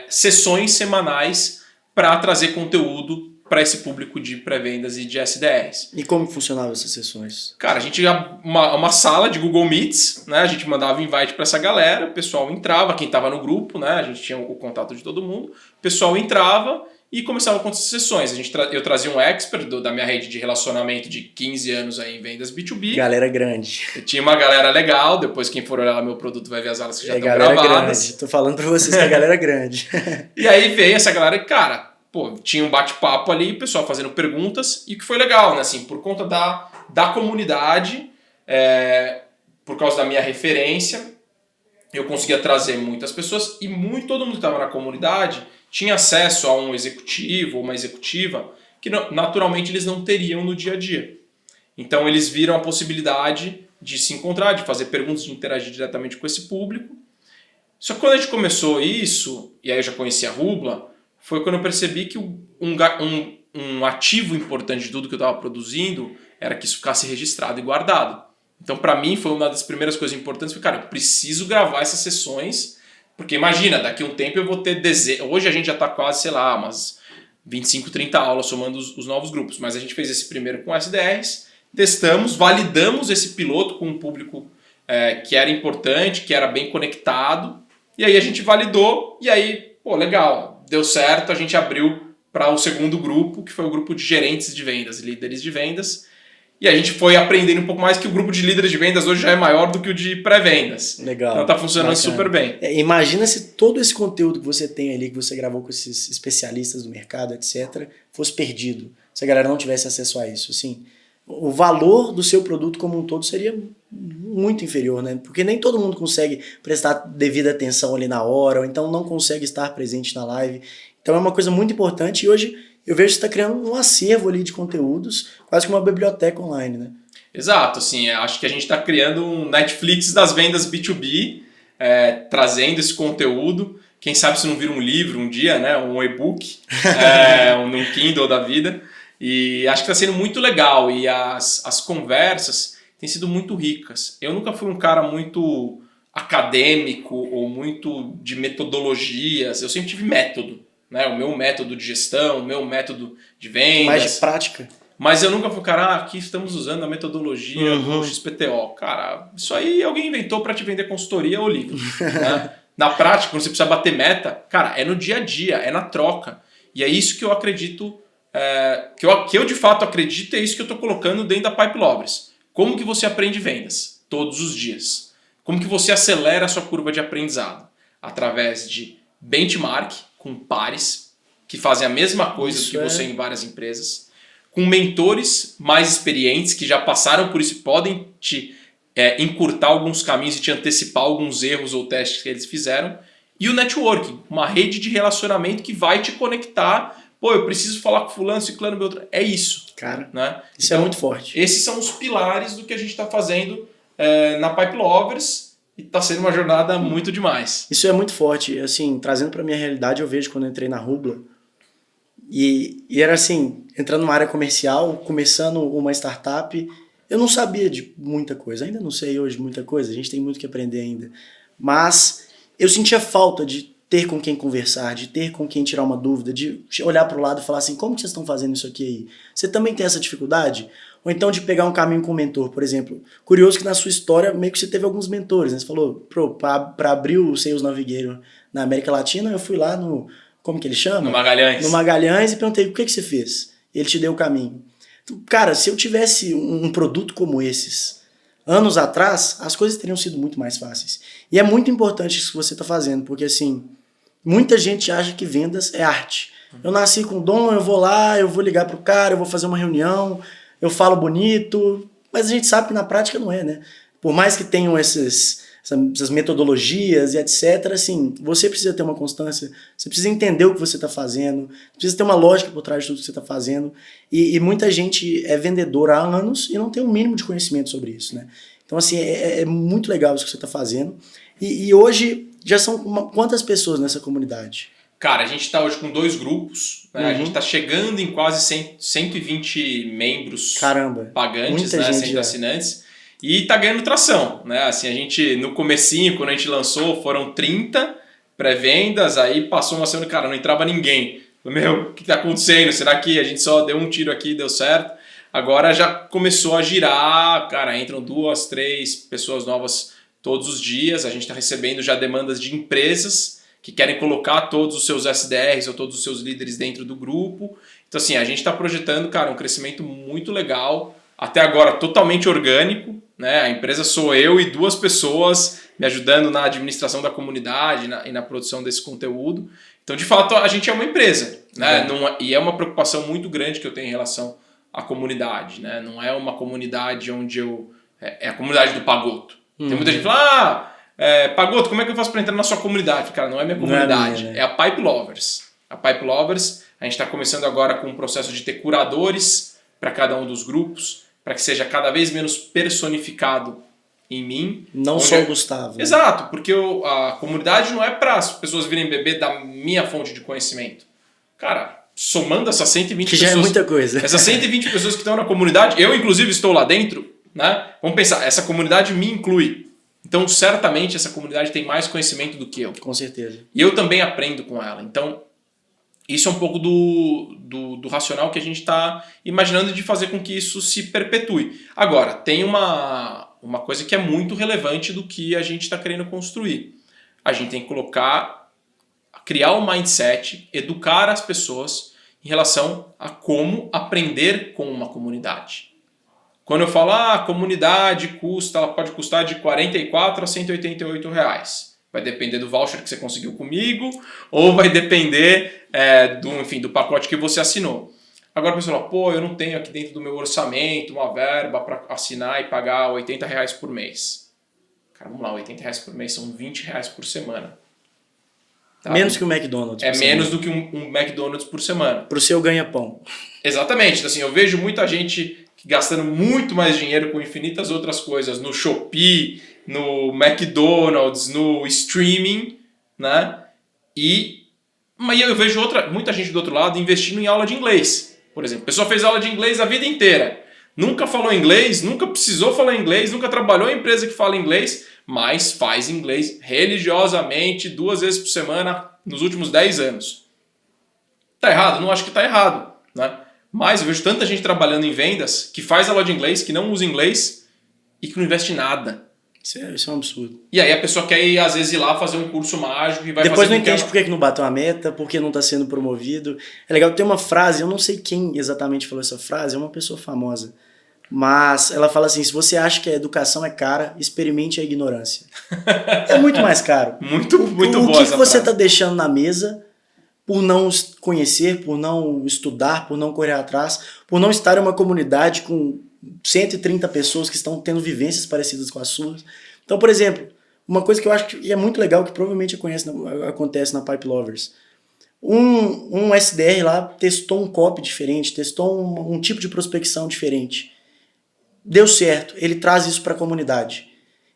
sessões semanais para trazer conteúdo para esse público de pré-vendas e de SDRs. E como funcionavam essas sessões? Cara, a gente ia uma sala de Google Meets, né? A gente mandava invite para essa galera, o pessoal entrava, quem estava no grupo, né? A gente tinha o contato de todo mundo, o pessoal entrava e começava a acontecer sessões. Eu trazia um expert da minha rede de relacionamento de 15 anos aí em vendas B2B. Galera grande. Eu tinha uma galera legal, depois quem for olhar meu produto vai ver as aulas que já estão gravadas. Grande. Tô falando para vocês que a galera é grande. E aí veio essa galera e, cara... tinha um bate-papo ali, o pessoal fazendo perguntas, e o que foi legal, né? Assim, por conta da comunidade, por causa da minha referência, eu conseguia trazer muitas pessoas e todo mundo que estava na comunidade tinha acesso a um executivo ou uma executiva que naturalmente eles não teriam no dia a dia. Então eles viram a possibilidade de se encontrar, de fazer perguntas, de interagir diretamente com esse público. Só que quando a gente começou isso, e aí eu já conhecia a Rubla, foi quando eu percebi que um ativo importante de tudo que eu estava produzindo era que isso ficasse registrado e guardado. Então, para mim, foi uma das primeiras coisas importantes. Foi, cara, eu preciso gravar essas sessões, porque imagina, daqui a um tempo eu vou ter Hoje a gente já está quase, sei lá, umas 25, 30 aulas somando os novos grupos. Mas a gente fez esse primeiro com SDRs, testamos, validamos esse piloto com um público que era importante, que era bem conectado. E aí a gente validou e aí, legal. Deu certo, a gente abriu para o segundo grupo, que foi o grupo de gerentes de vendas, líderes de vendas. E a gente foi aprendendo um pouco mais que o grupo de líderes de vendas hoje já é maior do que o de pré-vendas. Legal. Então tá funcionando super bem. Imagina se todo esse conteúdo que você tem ali, que você gravou com esses especialistas do mercado, etc., fosse perdido. Se a galera não tivesse acesso a isso. Assim, o valor do seu produto como um todo seria muito inferior, né? Porque nem todo mundo consegue prestar devida atenção ali na hora, ou então não consegue estar presente na live. Então é uma coisa muito importante e hoje eu vejo que você está criando um acervo ali de conteúdos, quase que uma biblioteca online, né? Exato, assim, acho que a gente está criando um Netflix das vendas B2B, trazendo esse conteúdo. Quem sabe se não vira um livro um dia, né? Um e-book, um Kindle da vida. E acho que está sendo muito legal e as conversas têm sido muito ricas. Eu nunca fui um cara muito acadêmico ou muito de metodologias, eu sempre tive método. Né? O meu método de gestão, o meu método de vendas. Mais de prática. Mas eu nunca fui, cara, aqui estamos usando a metodologia do XPTO. Cara, isso aí alguém inventou para te vender consultoria ou livro. Né? Na prática, quando você precisa bater meta, cara, é no dia a dia, é na troca. E é isso que eu acredito, que eu de fato acredito, é isso que eu estou colocando dentro da Pipe Lovers. Como que você aprende vendas? Todos os dias. Como que você acelera a sua curva de aprendizado? Através de benchmark, com pares que fazem a mesma coisa do que você em várias empresas, com mentores mais experientes que já passaram por isso e podem te encurtar alguns caminhos e te antecipar alguns erros ou testes que eles fizeram, e o networking, uma rede de relacionamento que vai te conectar. Eu preciso falar com fulano, ciclano, beltrano. É isso. Cara, né? Isso é muito forte. Esses são os pilares do que a gente está fazendo na Pipe Lovers. E tá sendo uma jornada muito demais. Isso é muito forte. Assim, trazendo pra minha realidade, eu vejo quando eu entrei na Rubla. E era assim, entrando numa área comercial, começando uma startup, eu não sabia de muita coisa. Ainda não sei hoje muita coisa, a gente tem muito que aprender ainda. Mas eu sentia falta de ter com quem conversar, de ter com quem tirar uma dúvida, de olhar pro lado e falar assim, como que vocês estão fazendo isso aqui aí? Você também tem essa dificuldade? Ou então de pegar um caminho com um mentor, por exemplo. Curioso que na sua história meio que você teve alguns mentores, né? Você falou, para abrir o Sales Navigator na América Latina, eu fui lá no, como que ele chama? No Magalhães. No Magalhães e perguntei, o que você fez? Ele te deu o caminho. Então, cara, se eu tivesse um produto como esses anos atrás, as coisas teriam sido muito mais fáceis. E é muito importante isso que você está fazendo, porque assim, muita gente acha que vendas é arte. Eu nasci com dom, eu vou lá, eu vou ligar pro cara, eu vou fazer uma reunião, eu falo bonito, mas a gente sabe que na prática não é, né? Por mais que tenham essas metodologias e etc, assim, você precisa ter uma constância, você precisa entender o que você está fazendo, precisa ter uma lógica por trás de tudo que você está fazendo, e muita gente é vendedora há anos e não tem um mínimo de conhecimento sobre isso, né? Então, assim, é muito legal isso que você está fazendo, e hoje já são quantas pessoas nessa comunidade? Cara, a gente está hoje com 2 grupos, né? A gente está chegando em quase 120 membros. Caramba, pagantes, né? 100 assinantes, e tá ganhando tração, né? Assim, a gente, no comecinho, quando a gente lançou, foram 30 pré-vendas, aí passou uma semana, cara, não entrava ninguém. Meu, o que tá acontecendo? Será que a gente só deu um tiro aqui e deu certo? Agora já começou a girar, cara, entram 2, 3 pessoas novas todos os dias, a gente está recebendo já demandas de empresas que querem colocar todos os seus SDRs ou todos os seus líderes dentro do grupo. Então, assim, a gente está projetando, cara, um crescimento muito legal, até agora totalmente orgânico, né? A empresa sou eu e 2 pessoas me ajudando na administração da comunidade e na produção desse conteúdo. Então, de fato, a gente é uma empresa, né? E é uma preocupação muito grande que eu tenho em relação à comunidade, né? Não é uma comunidade onde eu... É a comunidade do Pagoto. Tem muita gente que fala, Pagoto, como é que eu faço para entrar na sua comunidade? Cara, não é minha comunidade, é a Pipe Lovers. A Pipe Lovers, a gente está começando agora com um processo de ter curadores para cada um dos grupos, para que seja cada vez menos personificado em mim. Não só o Gustavo. Né? Exato, porque a comunidade não é para as pessoas virem beber da minha fonte de conhecimento. Cara, somando essas 120 pessoas... Que já é muita coisa. Essas 120 pessoas que estão na comunidade, eu inclusive estou lá dentro, né? Vamos pensar, essa comunidade me inclui. Então, certamente, essa comunidade tem mais conhecimento do que eu. Com certeza. E eu também aprendo com ela. Então, isso é um pouco do racional que a gente está imaginando de fazer com que isso se perpetue. Agora, tem uma coisa que é muito relevante do que a gente está querendo construir. A gente tem que criar um mindset, educar as pessoas em relação a como aprender com uma comunidade. Quando eu falo, a comunidade ela pode custar de R$44 a R$188. Vai depender do voucher que você conseguiu comigo, ou vai depender do pacote que você assinou. Agora a pessoa fala, eu não tenho aqui dentro do meu orçamento uma verba para assinar e pagar R$80 por mês. Cara, vamos lá, R$80 por mês são R$20 por semana. Tá? Menos que um McDonald's por semana. Menos do que um McDonald's por semana. Pro seu ganha-pão. Exatamente. Assim, eu vejo muita gente gastando muito mais dinheiro com infinitas outras coisas, no Shopee, no McDonald's, no streaming, né? Mas eu vejo muita gente do outro lado investindo em aula de inglês. Por exemplo, a pessoa fez aula de inglês a vida inteira. Nunca falou inglês, nunca precisou falar inglês, nunca trabalhou em empresa que fala inglês, mas faz inglês religiosamente 2 vezes por semana nos últimos 10 anos. Tá errado? Não acho que tá errado, né? Mas eu vejo tanta gente trabalhando em vendas que faz aula de inglês, que não usa inglês e que não investe nada. Isso é um absurdo. E aí a pessoa quer às vezes ir lá fazer um curso mágico e vai Depois fazer... não entende por que não bateu a meta, por que não está sendo promovido. É legal, tem uma frase, eu não sei quem exatamente falou essa frase, é uma pessoa famosa. Mas ela fala assim, se você acha que a educação é cara, experimente a ignorância. É muito mais caro. Muito boa essa frase. O que você está deixando na mesa por não conhecer, por não estudar, por não correr atrás, por não estar em uma comunidade com 130 pessoas que estão tendo vivências parecidas com as suas. Então, por exemplo, uma coisa que eu acho que é muito legal, que provavelmente acontece na Pipe Lovers. Um SDR lá testou um copy diferente, testou um tipo de prospecção diferente. Deu certo, ele traz isso para a comunidade.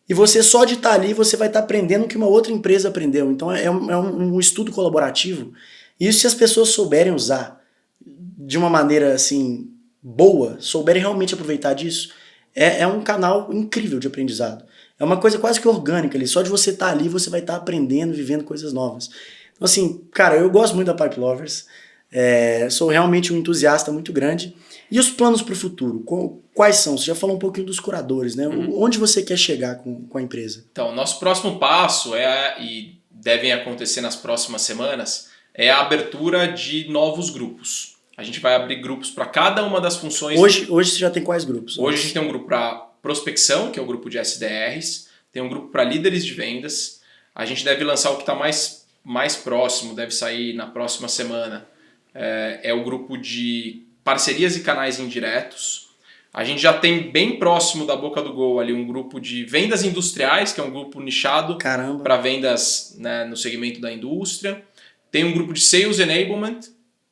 E você só de estar ali, você vai estar aprendendo o que uma outra empresa aprendeu. Então é um estudo colaborativo. Isso se as pessoas souberem usar de uma maneira assim boa, souberem realmente aproveitar disso, é um canal incrível de aprendizado. É uma coisa quase que orgânica ali. Só de você estar ali, você vai estar aprendendo, vivendo coisas novas. Então assim, cara, eu gosto muito da Pipe Lovers. Sou realmente um entusiasta muito grande. E os planos para o futuro? Quais são? Você já falou um pouquinho dos curadores, né? Onde você quer chegar com a empresa? Então, nosso próximo passo e devem acontecer nas próximas semanas, é a abertura de novos grupos. A gente vai abrir grupos para cada uma das funções. Hoje você já tem quais grupos? Hoje a gente tem um grupo para prospecção, que é o grupo de SDRs, tem um grupo para líderes de vendas. A gente deve lançar o que está mais próximo, deve sair na próxima semana. É o grupo de parcerias e canais indiretos. A gente já tem bem próximo da boca do gol ali um grupo de vendas industriais, que é um grupo nichado para vendas, né, no segmento da indústria. Tem um grupo de Sales Enablement,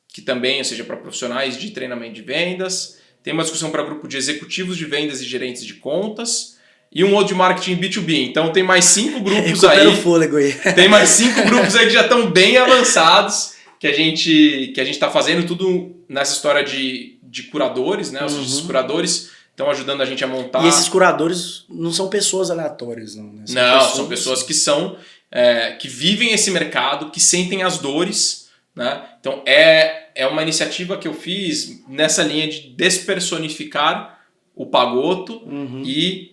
que também, ou seja, para profissionais de treinamento de vendas. Tem uma discussão para grupo de executivos de vendas e gerentes de contas. E um outro de marketing B2B. Então tem mais 5 grupos aí. O fôlego aí. Tem mais 5 grupos aí que já estão bem avançados, que a gente está fazendo tudo nessa história de curadores, né? Ou seja, esses curadores estão ajudando a gente a montar. E esses curadores não são pessoas aleatórias, não, né? São pessoas que vivem esse mercado, que sentem as dores, né? Então é uma iniciativa que eu fiz nessa linha de despersonificar o Pagoto e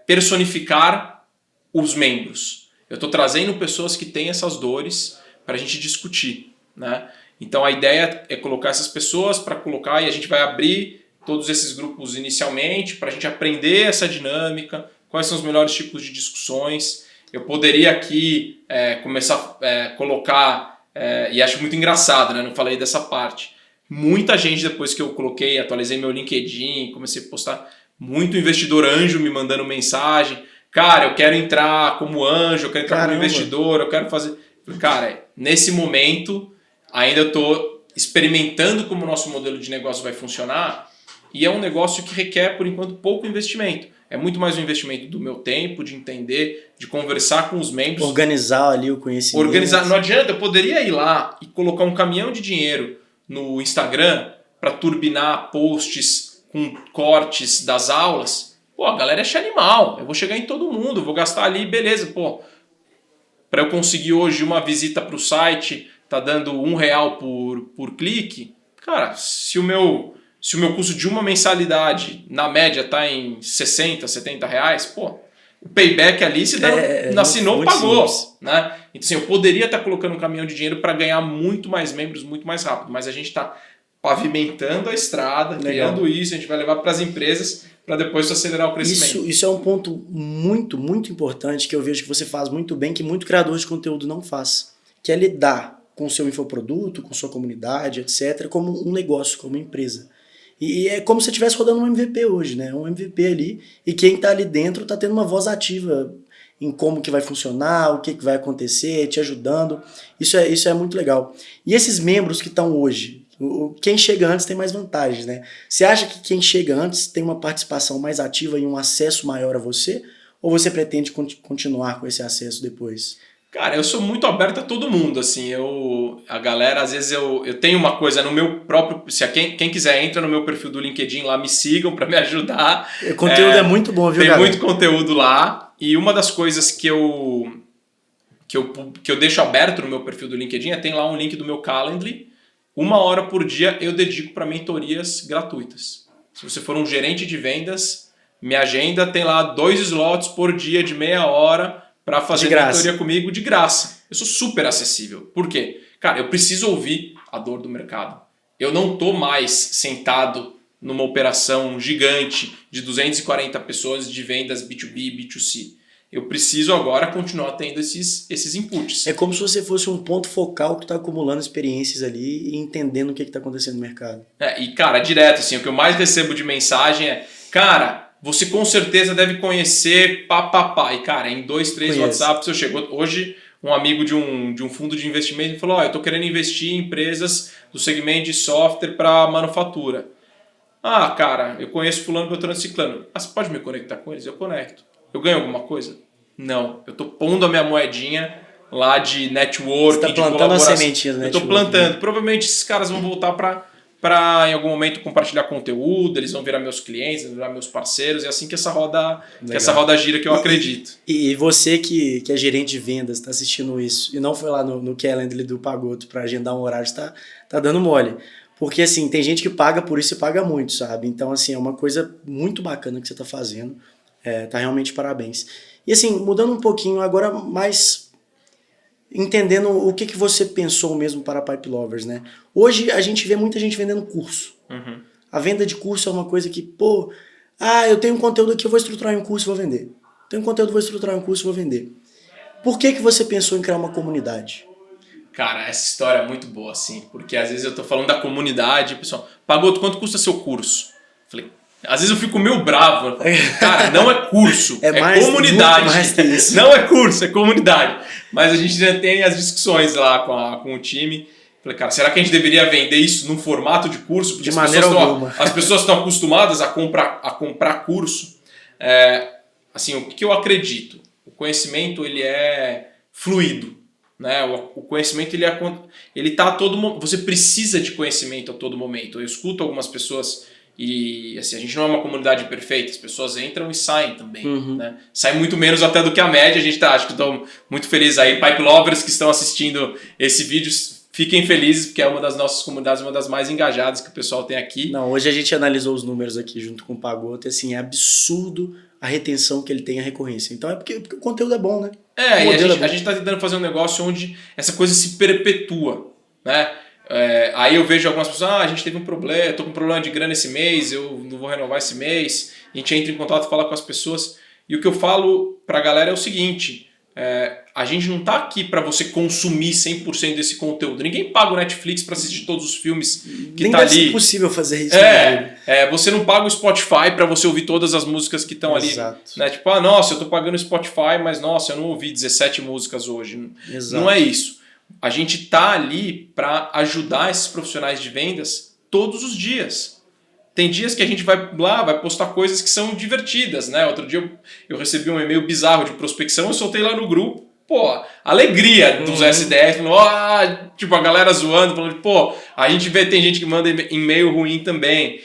personificar os membros. Eu estou trazendo pessoas que têm essas dores para a gente discutir, né? Então a ideia é colocar essas pessoas para colocar, e a gente vai abrir todos esses grupos inicialmente para a gente aprender essa dinâmica, quais são os melhores tipos de discussões. Eu poderia aqui começar a colocar, e acho muito engraçado, né? Não falei dessa parte. Muita gente, depois que eu atualizei meu LinkedIn, comecei a postar, muito investidor anjo me mandando mensagem. Cara, eu quero entrar como anjo, eu quero entrar como investidor, eu quero fazer... Cara, nesse momento, ainda eu estou experimentando como o nosso modelo de negócio vai funcionar, e é um negócio que requer, por enquanto, pouco investimento. É muito mais um investimento do meu tempo, de entender, de conversar com os membros. Organizar ali o conhecimento. Não adianta, eu poderia ir lá e colocar um caminhão de dinheiro no Instagram para turbinar posts com cortes das aulas. Pô, a galera é animal. Eu vou chegar em todo mundo, eu vou gastar ali, beleza. Pô, para eu conseguir hoje uma visita para o site, tá dando R$1 por clique. Cara, se o meu custo de uma mensalidade, na média, tá em R$60, R$70, pô, o payback ali, se assinou, pagou. Né? Então, assim, eu poderia estar colocando um caminhão de dinheiro para ganhar muito mais membros, muito mais rápido, mas a gente está pavimentando a estrada, criando isso, a gente vai levar para as empresas para depois acelerar o crescimento. Isso é um ponto muito, muito importante que eu vejo que você faz muito bem, que muito criador de conteúdo não faz, que é lidar com o seu infoproduto, com sua comunidade, etc., como um negócio, como uma empresa. E é como se você estivesse rodando um MVP hoje, né? Um MVP ali, e quem está ali dentro está tendo uma voz ativa em como que vai funcionar, o que vai acontecer, te ajudando. Isso é muito legal. E esses membros que estão hoje, quem chega antes tem mais vantagens, né? Você acha que quem chega antes tem uma participação mais ativa e um acesso maior a você? Ou você pretende continuar com esse acesso depois? Cara, eu sou muito aberto a todo mundo, assim, a galera, às vezes eu tenho uma coisa no meu próprio, se quem quiser entra no meu perfil do LinkedIn lá, me sigam para me ajudar. O conteúdo é muito bom, viu, tem galera? Muito conteúdo lá, e uma das coisas que eu deixo aberto no meu perfil do LinkedIn tem lá um link do meu Calendly, 1 hora por dia eu dedico para mentorias gratuitas. Se você for um gerente de vendas, minha agenda tem lá 2 slots por dia de meia hora, para fazer mentoria comigo de graça. Eu sou super acessível. Por quê? Cara, eu preciso ouvir a dor do mercado. Eu não estou mais sentado numa operação gigante de 240 pessoas de vendas B2B e B2C. Eu preciso agora continuar tendo esses inputs. É como se você fosse um ponto focal que está acumulando experiências ali e entendendo o que está acontecendo no mercado. E cara, direto, assim, o que eu mais recebo de mensagem é, cara, você com certeza deve conhecer papapá. E, cara, em 2, 3 WhatsApps eu chego. Hoje, um amigo de um fundo de investimento falou, eu estou querendo investir em empresas do segmento de software para manufatura. Ah, cara, eu conheço fulano, beltrano, ciclano. Ah, você pode me conectar com eles? Eu conecto. Eu ganho alguma coisa? Não. Eu estou pondo a minha moedinha lá de network, você tá de plantando colaboração. As sementinhas, né? Eu estou plantando. Provavelmente esses caras vão voltar para para em algum momento compartilhar conteúdo, eles vão virar meus clientes, vão virar meus parceiros, é assim que essa roda gira, que eu acredito. E você que é gerente de vendas, está assistindo isso, e não foi lá no Calendly do Pagoto para agendar um horário, tá dando mole. Porque assim, tem gente que paga por isso e paga muito, sabe? Então assim, é uma coisa muito bacana que você está fazendo, tá realmente parabéns. E assim, mudando um pouquinho agora, mais entendendo o que você pensou mesmo para a Pipe Lovers, né? Hoje a gente vê muita gente vendendo curso. Uhum. A venda de curso é uma coisa que, eu tenho um conteúdo aqui, eu vou estruturar em um curso e vou vender. Tenho um conteúdo, vou estruturar em um curso e vou vender. Por que você pensou em criar uma comunidade? Cara, essa história é muito boa, assim, porque às vezes eu tô falando da comunidade, o pessoal, Pagoto, quanto custa seu curso? Falei, às vezes eu fico meio bravo. Cara, não é curso, é comunidade. Não é curso, é comunidade. Mas a gente já tem as discussões lá com o time. Falei, cara, será que a gente deveria vender isso num formato de curso? Porque de maneira alguma. As pessoas estão acostumadas a comprar curso. Assim, o que eu acredito? O conhecimento, ele é fluido. Né? O conhecimento, ele tá a todo momento. Você precisa de conhecimento a todo momento. Eu escuto algumas pessoas... E assim, a gente não é uma comunidade perfeita, as pessoas entram e saem também, né? Saem muito menos até do que a média, acho que estou muito feliz aí, Pipe Lovers que estão assistindo esse vídeo, fiquem felizes porque é uma das nossas comunidades, uma das mais engajadas que o pessoal tem aqui. Não, hoje a gente analisou os números aqui junto com o Pagoto e assim, é absurdo a retenção que ele tem, a recorrência. Então é porque o conteúdo é bom, né? E a gente está tentando fazer um negócio onde essa coisa se perpetua, né? Aí eu vejo algumas pessoas, a gente teve um problema, eu tô com um problema de grana esse mês, eu não vou renovar esse mês, a gente entra em contato e fala com as pessoas, e o que eu falo pra galera é o seguinte, a gente não tá aqui pra você consumir 100% desse conteúdo, ninguém paga o Netflix pra assistir todos os filmes que nem tá ali. Nem deve ser possível fazer isso. Você não paga o Spotify pra você ouvir todas as músicas que estão ali. Né? Tipo, nossa, eu tô pagando o Spotify, mas nossa, eu não ouvi 17 músicas hoje. Exato. Não é isso. A gente tá ali para ajudar esses profissionais de vendas todos os dias. Tem dias que a gente vai postar coisas que são divertidas, né? Outro dia eu recebi um e-mail bizarro de prospecção, eu soltei lá no grupo, alegria dos SDR, falando, tipo, a galera zoando, falando, a gente vê, tem gente que manda e-mail ruim também.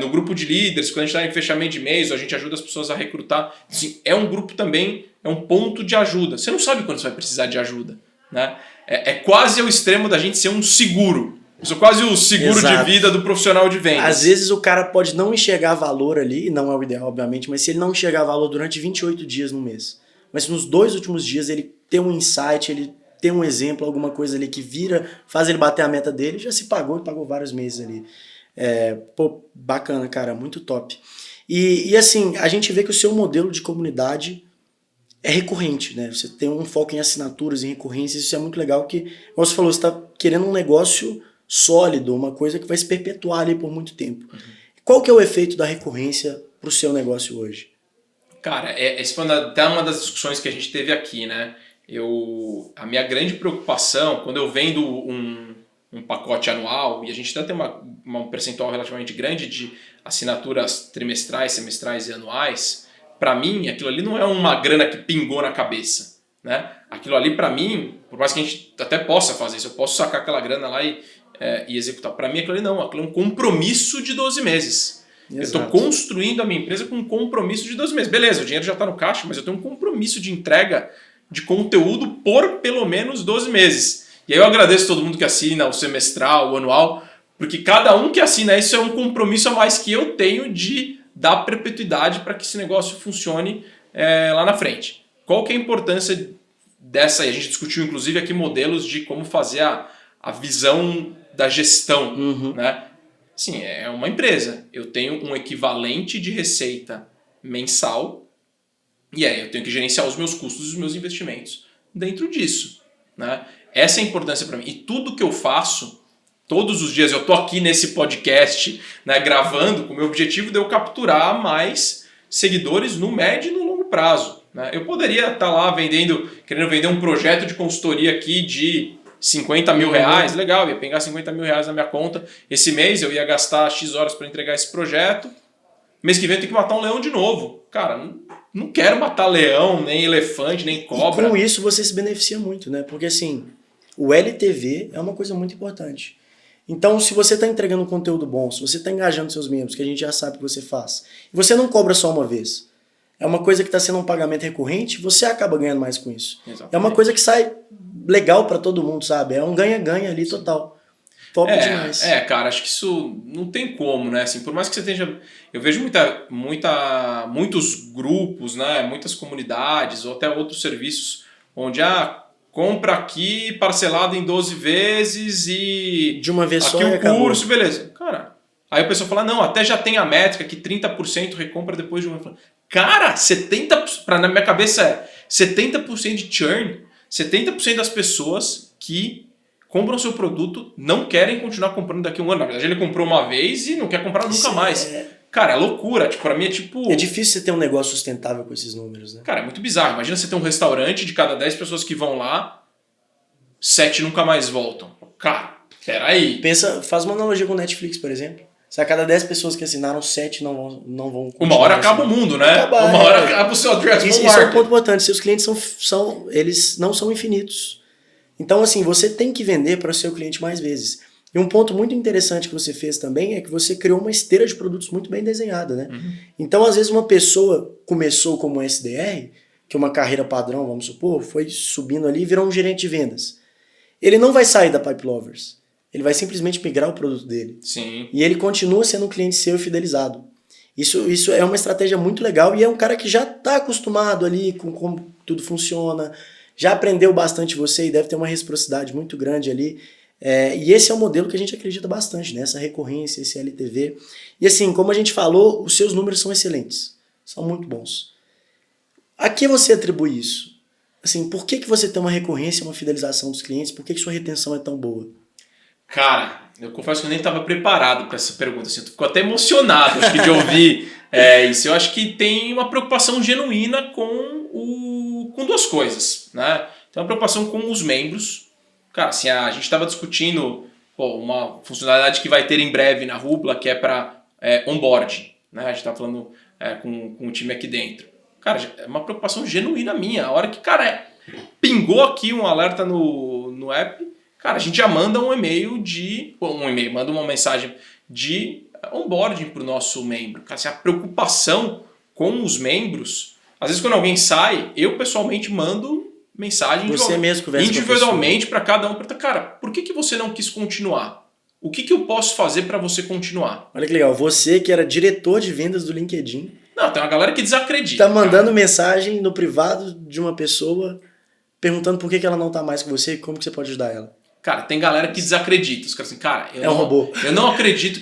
No grupo de líderes, quando a gente está em fechamento de e-mails, a gente ajuda as pessoas a recrutar. Assim, é um grupo também, é um ponto de ajuda. Você não sabe quando você vai precisar de ajuda, né? É quase ao extremo da gente ser um seguro. Eu sou quase o seguro de vida do profissional de vendas. Às vezes o cara pode não enxergar valor ali, não é o ideal, obviamente, mas se ele não enxergar valor durante 28 dias no mês, mas nos 2 últimos dias ele tem um insight, ele tem um exemplo, alguma coisa ali que faz ele bater a meta dele, já se pagou e pagou vários meses ali. Bacana, cara, muito top. E assim, a gente vê que o seu modelo de comunidade é recorrente, né? Você tem um foco em assinaturas, em recorrências, isso é muito legal, porque, como você falou, você está querendo um negócio sólido, uma coisa que vai se perpetuar ali por muito tempo. Qual que é o efeito da recorrência para o seu negócio hoje? Cara, essa foi até uma das discussões que a gente teve aqui, né? A minha grande preocupação, quando eu vendo um pacote anual, e a gente até tem um percentual relativamente grande de assinaturas trimestrais, semestrais e anuais, para mim, aquilo ali não é uma grana que pingou na cabeça, né? Aquilo ali, para mim, por mais que a gente até possa fazer isso, eu posso sacar aquela grana lá e executar. Para mim, aquilo ali não, aquilo é um compromisso de 12 meses. Exato. Eu estou construindo a minha empresa com um compromisso de 12 meses. Beleza, o dinheiro já está no caixa, mas eu tenho um compromisso de entrega de conteúdo por pelo menos 12 meses. E aí eu agradeço todo mundo que assina o semestral, o anual, porque cada um que assina isso é um compromisso a mais que eu tenho de dar perpetuidade para que esse negócio funcione lá na frente. Qual que é a importância dessa? A gente discutiu inclusive aqui modelos de como fazer a visão da gestão. Né? Sim, é uma empresa. Eu tenho um equivalente de receita mensal e aí eu tenho que gerenciar os meus custos e os meus investimentos dentro disso. Né? Essa é a importância para mim. E tudo que eu faço, todos os dias eu estou aqui nesse podcast, né, gravando com o meu objetivo de eu capturar mais seguidores no médio e no longo prazo. Né? Eu poderia estar lá querendo vender um projeto de consultoria aqui de 50 mil reais, legal, ia pegar 50 mil reais na minha conta. Esse mês eu ia gastar X horas para entregar esse projeto. Mês que vem eu tenho que matar um leão de novo. Cara, não quero matar leão, nem elefante, nem cobra. E com isso você se beneficia muito, né? Porque assim, o LTV é uma coisa muito importante. Então, se você está entregando um conteúdo bom, se você está engajando seus membros, que a gente já sabe que você faz, e você não cobra só uma vez, é uma coisa que está sendo um pagamento recorrente, você acaba ganhando mais com isso. Exatamente. É uma coisa que sai legal para todo mundo, sabe? É um ganha-ganha ali total. Top demais. Cara, acho que isso não tem como, né? Assim, por mais que você tenha... Eu vejo muitos grupos, né? Muitas comunidades ou até outros serviços onde compra aqui parcelado em 12 vezes e... De uma vez aqui só o acabou. curso, beleza. Cara, aí o pessoal fala, não, até já tem a métrica que 30% recompra depois de um ano. Cara, 70%, na minha cabeça 70% de churn, 70% das pessoas que compram seu produto não querem continuar comprando daqui a um ano. Na verdade, ele comprou uma vez e não quer comprar nunca mais. Cara, é loucura. Tipo, pra mim é tipo... É difícil você ter um negócio sustentável com esses números, né? Cara, é muito bizarro. Imagina você ter um restaurante, de cada 10 pessoas que vão lá, 7 nunca mais voltam. Cara, peraí. Faz uma analogia com o Netflix, por exemplo. Se a cada 10 pessoas que assinaram, 7 não vão uma hora acaba o mundo, né? Uma hora acaba o seu addressable market. Isso é um ponto importante. Seus clientes eles não são infinitos. Então, assim, você tem que vender para o seu cliente mais vezes. E um ponto muito interessante que você fez também é que você criou uma esteira de produtos muito bem desenhada, né? Uhum. Então, às vezes, uma pessoa começou como SDR, que é uma carreira padrão, vamos supor, foi subindo ali e virou um gerente de vendas. Ele não vai sair da Pipe Lovers. Ele vai simplesmente migrar o produto dele. Sim. E ele continua sendo um cliente seu e fidelizado. Isso é uma estratégia muito legal e é um cara que já está acostumado ali com como tudo funciona, já aprendeu bastante você e deve ter uma reciprocidade muito grande ali. E esse é um modelo que a gente acredita bastante, né? Essa recorrência, esse LTV. E assim, como a gente falou, os seus números são excelentes. São muito bons. A que você atribui isso? Assim, por que você tem uma recorrência, uma fidelização dos clientes? Por que sua retenção é tão boa? Cara, eu confesso que eu nem estava preparado para essa pergunta. Assim, eu fico até emocionado acho que de ouvir isso. Eu acho que tem uma preocupação genuína com duas coisas, né? Tem uma preocupação com os membros. Cara, assim, a gente estava discutindo uma funcionalidade que vai ter em breve na Rubla, que é para onboarding, né? A gente estava falando com o time aqui dentro. Cara, é uma preocupação genuína minha. A hora que, cara, pingou aqui um alerta no app, cara, a gente já manda manda uma mensagem de onboarding para o nosso membro. Cara, assim, a preocupação com os membros, às vezes quando alguém sai, eu pessoalmente mando mensagem individualmente para cada um. Cara, por que você não quis continuar? O que eu posso fazer para você continuar? Olha que legal, você que era diretor de vendas do LinkedIn. Não, tem uma galera que desacredita. Tá mandando mensagem no privado de uma pessoa perguntando por que ela não tá mais com você e como que você pode ajudar ela. Cara, tem galera que desacredita. Os caras assim, cara, um robô. Eu não acredito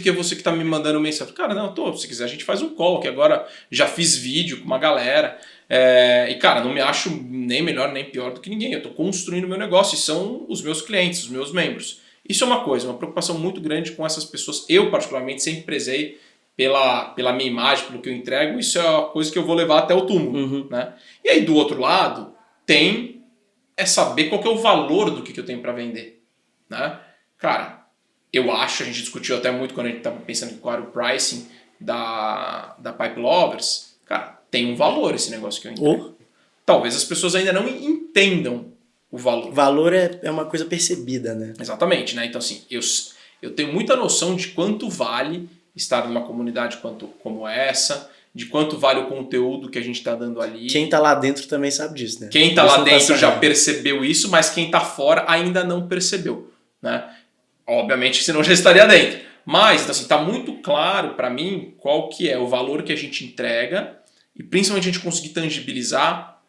que é você que tá me mandando mensagem. Cara, não, se quiser a gente faz um call, que agora já fiz vídeo com uma galera. E cara, não me acho nem melhor nem pior do que ninguém. Eu tô construindo meu negócio e são os meus clientes, os meus membros. Isso é uma coisa, uma preocupação muito grande com essas pessoas. Eu, particularmente, sempre prezei pela minha imagem, pelo que eu entrego. Isso é uma coisa que eu vou levar até o túmulo. Uhum. Né? E aí, do outro lado, é saber qual que é o valor do que eu tenho para vender. Né? Cara, eu acho, a gente discutiu até muito quando a gente estava pensando em qual era o pricing da Pipe Lovers. Cara, tem um valor esse negócio que eu entrego. Talvez as pessoas ainda não entendam o valor. Valor é uma coisa percebida, né? Exatamente, né? Então, assim, eu tenho muita noção de quanto vale estar numa comunidade como essa, de quanto vale o conteúdo que a gente está dando ali. Quem está lá dentro também sabe disso, né? Quem está lá dentro já percebeu isso, mas quem está fora ainda não percebeu, né? Obviamente, senão já estaria dentro. Mas, então, assim, está muito claro para mim qual que é o valor que a gente entrega e principalmente a gente conseguir tangibilizar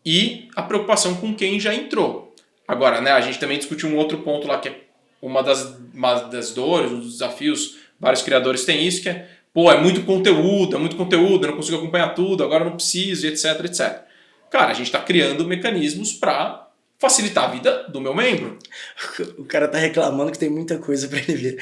e a preocupação com quem já entrou. Agora, né, a gente também discutiu um outro ponto lá que é uma das dores, um dos desafios, vários criadores têm isso, que é é muito conteúdo, eu não consigo acompanhar tudo, agora eu não preciso, etc, etc. Cara, a gente está criando mecanismos para facilitar a vida do meu membro. O cara tá reclamando que tem muita coisa para ele ver.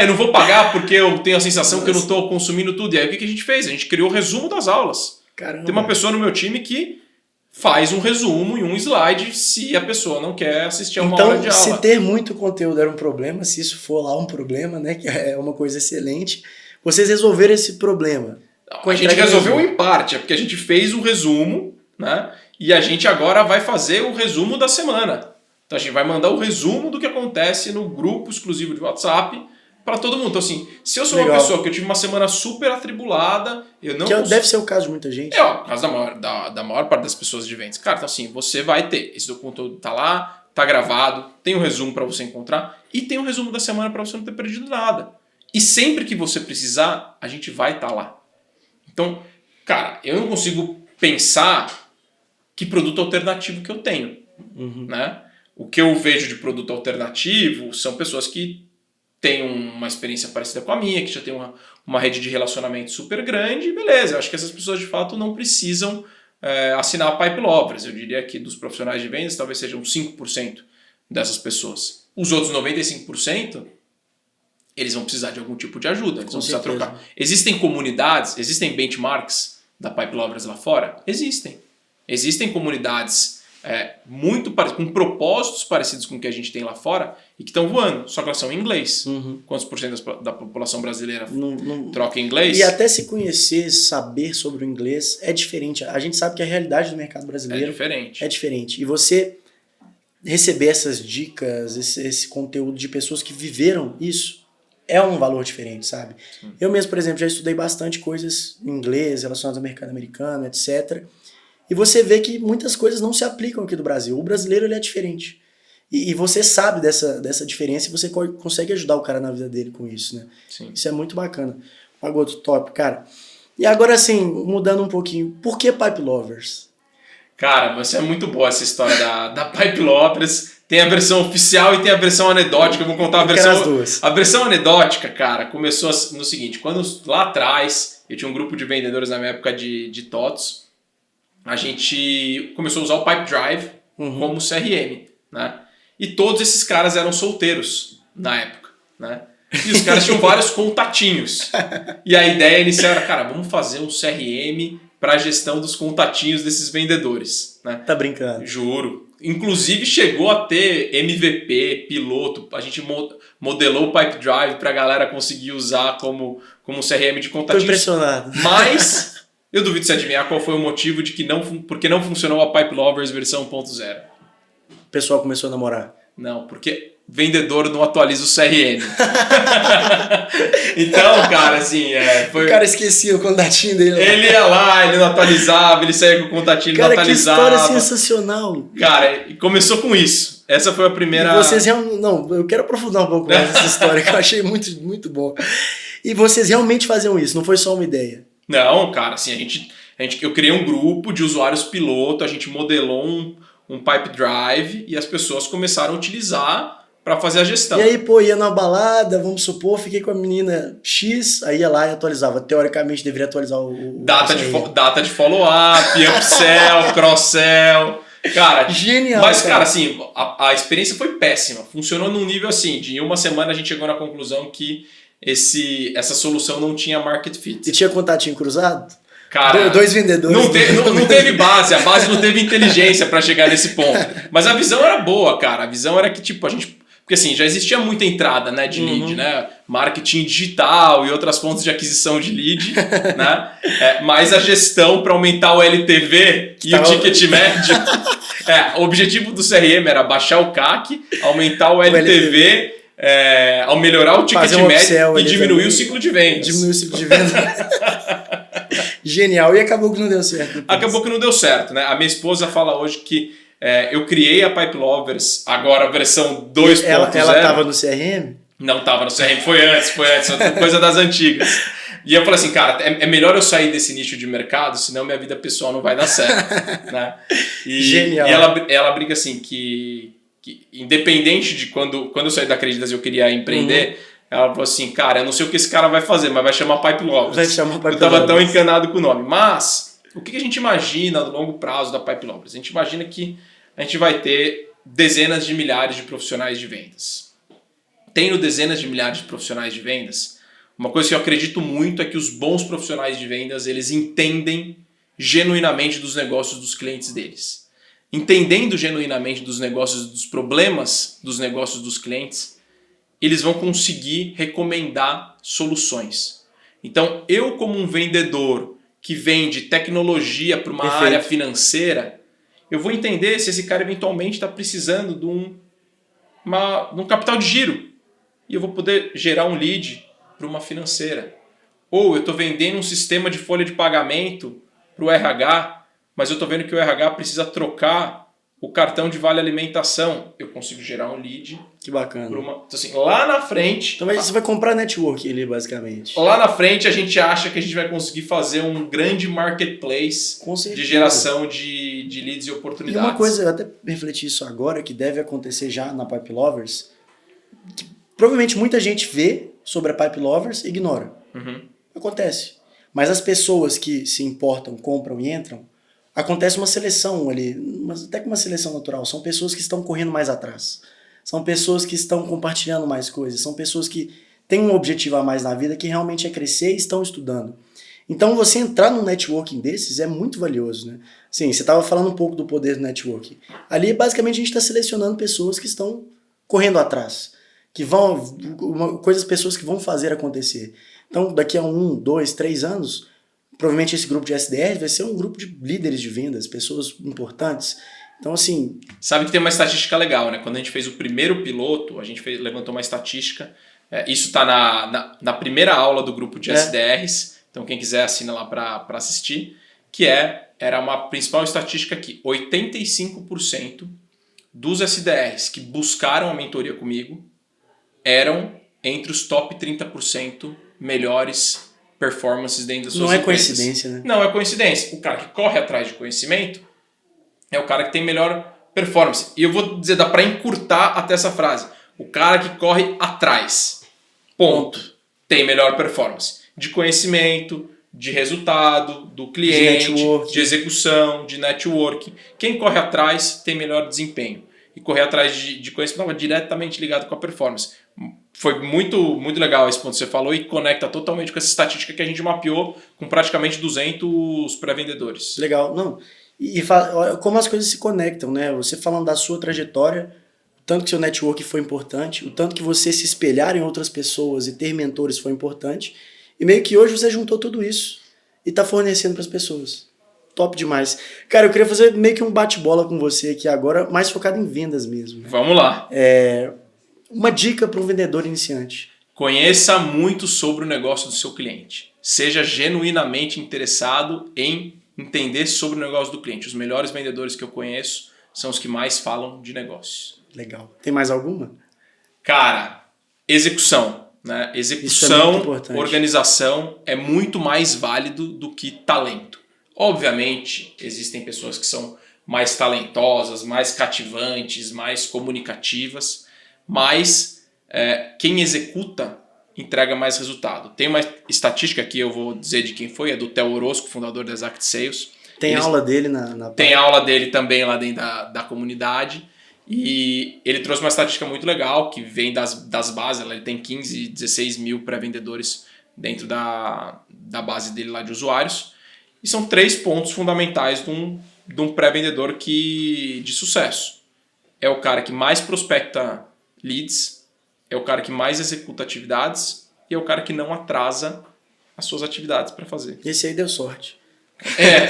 Eu não vou pagar porque eu tenho a sensação que eu não estou consumindo tudo. E aí o que a gente fez? A gente criou o resumo das aulas. Caramba. Tem uma pessoa no meu time que faz um resumo e um slide se a pessoa não quer assistir a uma hora de aula. Então, se ter muito conteúdo era um problema, se isso for lá um problema, né, que é uma coisa excelente, vocês resolveram esse problema. A gente resolveu em parte, porque a gente fez um resumo, né? E a gente agora vai fazer o resumo da semana. Então a gente vai mandar o resumo do que acontece no grupo exclusivo de WhatsApp para todo mundo. Então assim, se eu sou uma pessoa que eu tive uma semana super atribulada, eu não consigo... Deve ser o caso de muita gente. É o caso da maior parte das pessoas de vendas. Cara, então assim, você vai ter, esse conteúdo tá lá, tá gravado, tem um resumo para você encontrar e tem um resumo da semana para você não ter perdido nada. E sempre que você precisar, a gente vai estar lá. Então, cara, eu não consigo pensar que produto alternativo que eu tenho. Né? O que eu vejo de produto alternativo são pessoas que têm uma experiência parecida com a minha, que já tem uma rede de relacionamento super grande, beleza. Eu acho que essas pessoas de fato não precisam assinar a Pipe Lovers. Eu diria que dos profissionais de vendas talvez sejam 5% dessas pessoas. Os outros 95%, eles vão precisar de algum tipo de ajuda, eles vão precisar trocar. Existem comunidades, existem benchmarks da Pipe Lovers lá fora? Existem. Existem comunidades muito parecidas, com propósitos parecidos com o que a gente tem lá fora e que estão voando, só que elas são em inglês. Quantos por cento da população brasileira troca em inglês? E até se conhecer, saber sobre o inglês é diferente. A gente sabe que a realidade do mercado brasileiro é diferente. E você receber essas dicas, esse conteúdo de pessoas que viveram isso, é um valor diferente, sabe? Sim. Eu mesmo, por exemplo, já estudei bastante coisas em inglês relacionadas ao mercado americano, etc. E você vê que muitas coisas não se aplicam aqui do Brasil. O brasileiro ele é diferente. E você sabe dessa diferença e você consegue ajudar o cara na vida dele com isso, né? Sim. Isso é muito bacana. Pagoto, top, cara. E agora, assim, mudando um pouquinho, por que Pipe Lovers? Cara, mas é muito boa essa história da Pipe Lovers. Tem a versão oficial e tem a versão anedótica. Eu vou contar a versão anedótica, cara, começou no seguinte. Quando lá atrás, eu tinha um grupo de vendedores na minha época de TOTS, a gente começou a usar o Pipe Drive como CRM, né? E todos esses caras eram solteiros na época, né? E os caras tinham vários contatinhos. E a ideia inicial era, cara, vamos fazer um CRM para a gestão dos contatinhos desses vendedores, né? Tá brincando? Juro. Inclusive chegou a ter MVP, piloto, a gente modelou o Pipe Drive para a galera conseguir usar como CRM de contatinhos. Tô impressionado. Mas eu duvido se adivinhar qual foi o motivo de porque não funcionou a Pipe Lovers versão 1.0. O pessoal começou a namorar. Não, porque vendedor não atualiza o CRM. Então, cara, assim... O cara esquecia o contatinho dele lá. Ele ia lá, ele não atualizava, ele saía com o contatinho, ele não atualizava. Cara, que história sensacional. Cara, e começou com isso. Essa foi a primeira... E vocês realmente... Não, eu quero aprofundar um pouco mais essa história, que eu achei muito, muito bom. E vocês realmente faziam isso, não foi só uma ideia? Não, cara, assim, eu criei um grupo de usuários piloto, a gente modelou um Pipe Drive e as pessoas começaram a utilizar para fazer a gestão. E aí, ia na balada, vamos supor, fiquei com a menina X, aí ia lá e atualizava. Teoricamente, deveria atualizar o data de follow-up, upsell, cross-sell. Cara, genial. Mas, cara, assim, a experiência foi péssima. Funcionou num nível assim, de uma semana a gente chegou na conclusão que essa solução não tinha market fit. E tinha contatinho cruzado? Cara, 2 vendedores. Não teve base, a base não teve inteligência para chegar nesse ponto. Mas a visão era boa, cara. A visão era que, tipo, a gente... Porque assim, já existia muita entrada, né, de lead, né? Marketing digital e outras fontes de aquisição de lead, né? Mas a gestão para aumentar o LTV e o ticket médio. O objetivo do CRM era baixar o CAC, aumentar o LTV, ao melhorar o ticket médio e diminuir o ciclo de vendas. Diminuir o ciclo de vendas. Genial. E acabou que não deu certo. Depois. Acabou que não deu certo, né? A minha esposa fala hoje que eu criei a Pipe Lovers, agora a versão 2.0. Ela estava no CRM? Não estava no CRM, foi antes, coisa das antigas. E eu falei assim, cara, é melhor eu sair desse nicho de mercado, senão minha vida pessoal não vai dar certo. Né? Genial. E ela briga assim, que independente de quando eu saí da Acreditas e eu queria empreender, ela falou assim, cara, eu não sei o que esse cara vai fazer, mas vai chamar Pipe Lovers. Vai chamar Pipe Lovers. Eu estava tão encanado com o nome. Mas, o que a gente imagina no longo prazo da Pipe Lovers? A gente imagina que a gente vai ter dezenas de milhares de profissionais de vendas. Tendo dezenas de milhares de profissionais de vendas, uma coisa que eu acredito muito é que os bons profissionais de vendas, eles entendem genuinamente dos negócios dos clientes deles. Entendendo genuinamente dos negócios, dos problemas dos negócios dos clientes, eles vão conseguir recomendar soluções. Então, eu como um vendedor que vende tecnologia para uma área financeira, eu vou entender se esse cara eventualmente está precisando de um capital de giro. E eu vou poder gerar um lead para uma financeira. Ou eu estou vendendo um sistema de folha de pagamento para o RH, mas eu estou vendo que o RH precisa trocar o cartão de vale alimentação. Eu consigo gerar um lead. Que bacana. Então, assim, lá na frente... Então você vai comprar network ali, basicamente. Lá na frente a gente acha que a gente vai conseguir fazer um grande marketplace de geração de leads e oportunidades. E uma coisa, eu até refleti isso agora, que deve acontecer já na Pipe Lovers, que provavelmente muita gente vê sobre a Pipe Lovers e ignora. Acontece. Mas as pessoas que se importam, compram e entram, acontece uma seleção ali, até que uma seleção natural. São pessoas que estão correndo mais atrás. São pessoas que estão compartilhando mais coisas. São pessoas que têm um objetivo a mais na vida, que realmente é crescer e estão estudando. Então você entrar num networking desses é muito valioso, né? Sim, você estava falando um pouco do poder do networking. Ali, basicamente, a gente está selecionando pessoas que estão correndo atrás. Pessoas que vão fazer acontecer. Então, daqui a 1, 2, 3 anos... Provavelmente esse grupo de SDR vai ser um grupo de líderes de vendas, pessoas importantes. Então, assim... Sabe que tem uma estatística legal, né? Quando a gente fez o primeiro piloto, a gente levantou uma estatística. Isso está na primeira aula do grupo de SDRs. Então, quem quiser assina lá para assistir. Era uma principal estatística aqui. 85% dos SDRs que buscaram a mentoria comigo eram entre os top 30% melhores performances dentro das suas empresas. Não é coincidência, né? Não é coincidência. O cara que corre atrás de conhecimento é o cara que tem melhor performance. E eu vou dizer, dá para encurtar até essa frase. O cara que corre atrás, ponto, tem melhor performance. De conhecimento, de resultado, do cliente, de execução, de networking. Quem corre atrás tem melhor desempenho. E correr atrás de conhecimento estava diretamente ligado com a performance. Foi muito, muito legal esse ponto que você falou e conecta totalmente com essa estatística que a gente mapeou com praticamente 200 pré-vendedores. Legal. Não. E como as coisas se conectam, né? Você falando da sua trajetória, o tanto que seu network foi importante, o tanto que você se espelhar em outras pessoas e ter mentores foi importante. E meio que hoje você juntou tudo isso e está fornecendo para as pessoas. Top demais. Cara, eu queria fazer meio que um bate-bola com você aqui agora, mais focado em vendas mesmo. Né? Vamos lá. Uma dica para um vendedor iniciante. Conheça muito sobre o negócio do seu cliente. Seja genuinamente interessado em entender sobre o negócio do cliente. Os melhores vendedores que eu conheço são os que mais falam de negócios. Legal. Tem mais alguma? Cara, execução. Né? Execução, organização é muito mais válido do que talento. Obviamente, existem pessoas que são mais talentosas, mais cativantes, mais comunicativas, mas quem executa entrega mais resultado. Tem uma estatística aqui, eu vou dizer de quem foi, é do Theo Orozco, fundador da Exact Sales. Tem aula dele na Tem aula dele também lá dentro da comunidade. E ele trouxe uma estatística muito legal, que vem das bases. Ele tem 15, 16 mil pré-vendedores dentro da base dele lá de usuários. E são 3 pontos fundamentais de um pré-vendedor de sucesso. É o cara que mais prospecta leads, é o cara que mais executa atividades e é o cara que não atrasa as suas atividades para fazer. Esse aí deu sorte.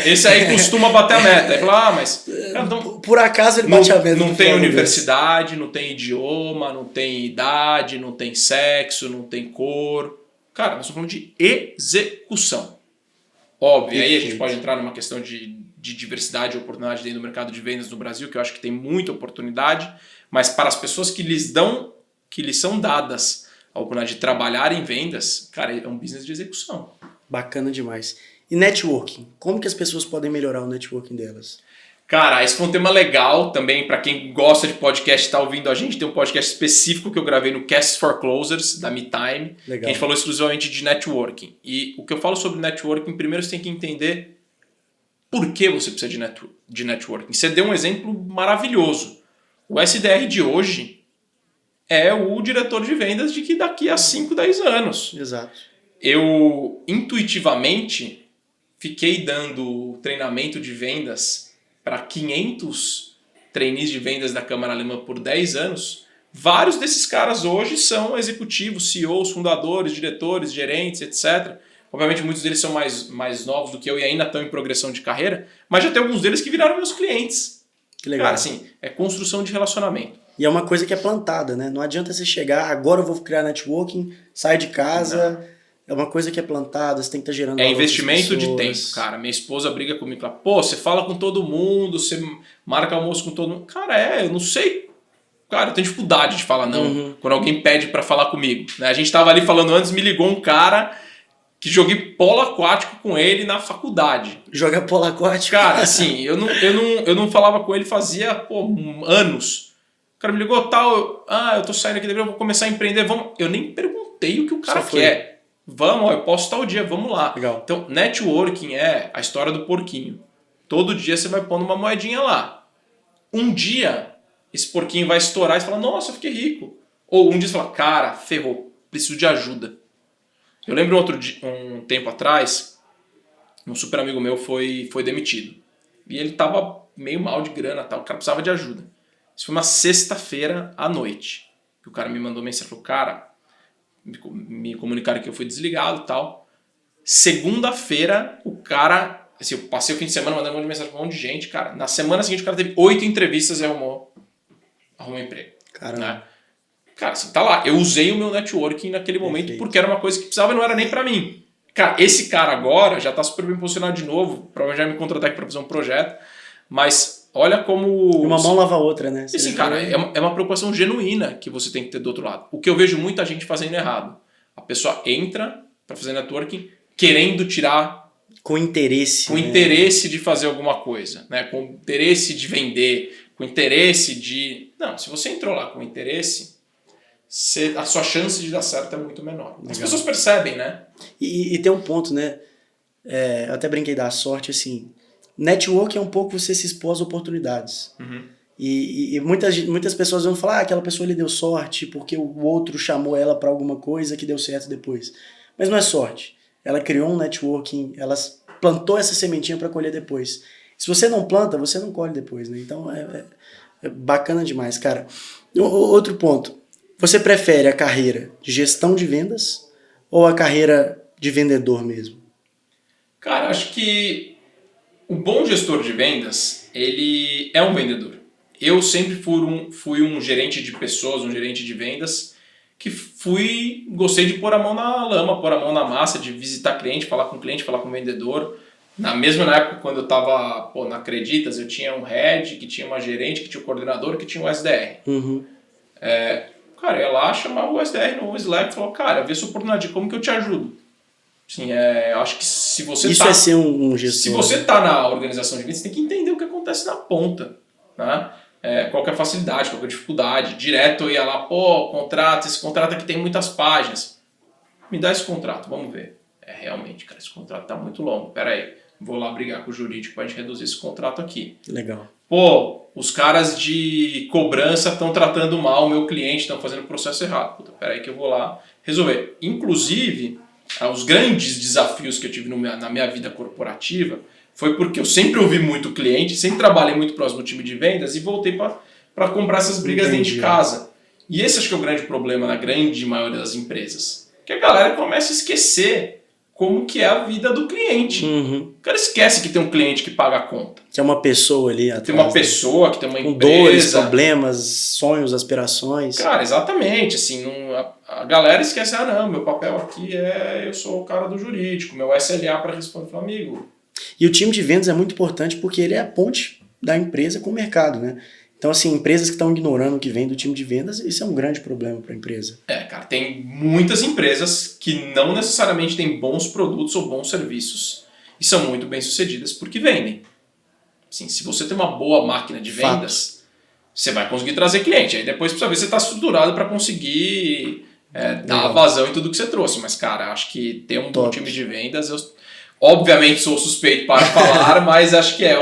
Esse aí costuma bater a meta. Aí fala, mas... Então, por acaso ele bate a meta. Não tem universidade, não tem idioma, não tem idade, não tem sexo, não tem cor. Cara, nós estamos falando de execução. Óbvio, aí a gente pode entrar numa questão de diversidade e oportunidade dentro do mercado de vendas no Brasil, que eu acho que tem muita oportunidade, mas para as pessoas que lhes são dadas a oportunidade de trabalhar em vendas, cara, é um business de execução. Bacana demais. E networking? Como que as pessoas podem melhorar o networking delas? Cara, esse foi um tema legal também para quem gosta de podcast e está ouvindo a gente. Tem um podcast específico que eu gravei no Cast for Closers, da MeTime, que a gente falou exclusivamente de networking. E o que eu falo sobre networking, primeiro você tem que entender por que você precisa de networking. Você deu um exemplo maravilhoso. O SDR de hoje é o diretor de vendas de que daqui a 5, 10 anos. Exato. Eu, intuitivamente, fiquei dando treinamento de vendas para 500 trainees de vendas da Câmara Alemã por 10 anos. Vários desses caras hoje são executivos, CEOs, fundadores, diretores, gerentes, etc. Obviamente muitos deles são mais novos do que eu e ainda estão em progressão de carreira, mas já tem alguns deles que viraram meus clientes. Que legal. Cara, assim, é construção de relacionamento. E é uma coisa que é plantada, né? Não adianta você chegar, agora eu vou criar networking, sai de casa... Não. É uma coisa que é plantada, você tem que estar gerando valor. É investimento de tempo, cara. Minha esposa briga comigo, fala, pô, você fala com todo mundo, você marca almoço com todo mundo. Cara, eu não sei. Cara, eu tenho dificuldade de falar não quando alguém pede pra falar comigo. Né? A gente tava ali falando antes, me ligou um cara que joguei polo aquático com ele na faculdade. Joga polo aquático? Cara, assim, eu não falava com ele fazia anos. O cara me ligou, tal, eu tô saindo aqui, eu vou começar a empreender, vamos. Eu nem perguntei o que o cara quer. Vamos, eu posso tal dia, vamos lá. Legal. Então, networking é a história do porquinho. Todo dia você vai pondo uma moedinha lá. Um dia, esse porquinho vai estourar e você fala, nossa, eu fiquei rico. Ou um dia você fala, cara, ferrou, preciso de ajuda. Eu lembro um tempo atrás, um super amigo meu foi demitido. E ele tava meio mal de grana, tal, o cara precisava de ajuda. Isso foi uma sexta-feira à noite. O cara me mandou mensagem, falou, cara, me comunicaram que eu fui desligado e tal. Segunda-feira, o cara... Assim, eu passei o fim de semana mandando um monte de mensagem pra um monte de gente, cara. Na semana seguinte, o cara teve 8 entrevistas e arrumou emprego. Caramba. Né? Cara, assim, tá lá. Eu usei o meu networking naquele momento porque era uma coisa que precisava e não era nem pra mim. Cara, esse cara agora já tá super bem posicionado de novo. Provavelmente já me contratar aqui pra fazer um projeto. Mas olha como... Uma mão lava a outra, né? E sim, cara, é uma preocupação genuína que você tem que ter do outro lado. O que eu vejo muita gente fazendo errado. A pessoa entra pra fazer networking querendo tirar... Com interesse. Com interesse de fazer alguma coisa. Né? Com interesse de vender. Com interesse de... Não, se você entrou lá com interesse... a sua chance de dar certo é muito menor. Legal. As pessoas percebem, né? E tem um ponto, né? Eu até brinquei da sorte, assim. Network é um pouco você se expor às oportunidades. E muitas pessoas vão falar, aquela pessoa ele deu sorte porque o outro chamou ela para alguma coisa que deu certo depois. Mas não é sorte. Ela criou um networking, ela plantou essa sementinha para colher depois. Se você não planta, você não colhe depois, né? Então é bacana demais, cara. Outro ponto. Você prefere a carreira de gestão de vendas ou a carreira de vendedor mesmo? Cara, acho que o bom gestor de vendas, ele é um vendedor. Eu sempre fui um gerente de pessoas, um gerente de vendas, que gostei de pôr a mão na lama, pôr a mão na massa, de visitar cliente, falar com vendedor. Na época, quando eu estava na Acreditas, eu tinha um head, que tinha uma gerente, que tinha um coordenador, que tinha um SDR. Cara, eu ia lá, chamava o SDR no Slack e falava, cara, vê essa oportunidade, como que eu te ajudo? Assim, eu acho que se você Isso é ser um gestor. Se você está na organização de vendas, você tem que entender o que acontece na ponta. Né? Qual que é a facilidade, qual que é a dificuldade. Direto eu ia lá, esse contrato aqui tem muitas páginas. Me dá esse contrato, vamos ver. Realmente, cara, esse contrato está muito longo. Pera aí, vou lá brigar com o jurídico para a gente reduzir esse contrato aqui. Legal. Os caras de cobrança estão tratando mal o meu cliente, estão fazendo o processo errado. Pera aí que eu vou lá resolver. Inclusive, os grandes desafios que eu tive na minha vida corporativa foi porque eu sempre ouvi muito cliente, sempre trabalhei muito próximo do time de vendas e voltei para comprar essas brigas dentro de casa. E esse acho que é o grande problema na grande maioria das empresas. Que a galera começa a esquecer como que é a vida do cliente. O cara esquece que tem um cliente que paga a conta. Que é uma pessoa ali atrás. Tem uma pessoa, que tem uma empresa. Com dores, problemas, sonhos, aspirações. Cara, exatamente. Assim, a galera esquece, não, meu papel aqui eu sou o cara do jurídico, meu SLA para responder para amigo. E o time de vendas é muito importante porque ele é a ponte da empresa com o mercado, né? Então, assim, empresas que estão ignorando o que vem do time de vendas, isso é um grande problema para a empresa. Cara, tem muitas empresas que não necessariamente têm bons produtos ou bons serviços e são muito bem sucedidas porque vendem. Assim, se você tem uma boa máquina de vendas, você vai conseguir trazer cliente. Aí depois precisa ver se você está estruturado para conseguir dar vazão em tudo que você trouxe. Mas, cara, acho que ter um bom time de vendas, eu obviamente sou suspeito para falar, mas acho que é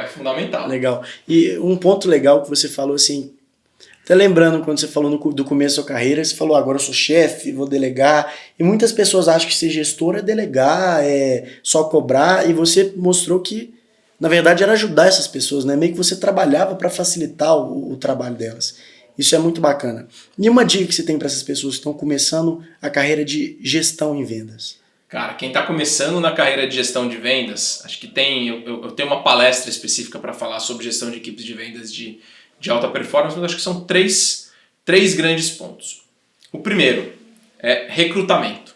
fundamental. Legal. E um ponto legal que você falou assim, até lembrando quando você falou do começo da sua carreira, você falou, agora eu sou chefe, vou delegar, e muitas pessoas acham que ser gestor é delegar, é só cobrar, e você mostrou que, na verdade, era ajudar essas pessoas, né? Meio que você trabalhava para facilitar o trabalho delas. Isso é muito bacana. E uma dica que você tem para essas pessoas que estão começando a carreira de gestão em vendas? Cara, quem está começando na carreira de gestão de vendas, acho que eu tenho uma palestra específica para falar sobre gestão de equipes de vendas de alta performance, mas acho que são três grandes pontos. O primeiro é recrutamento,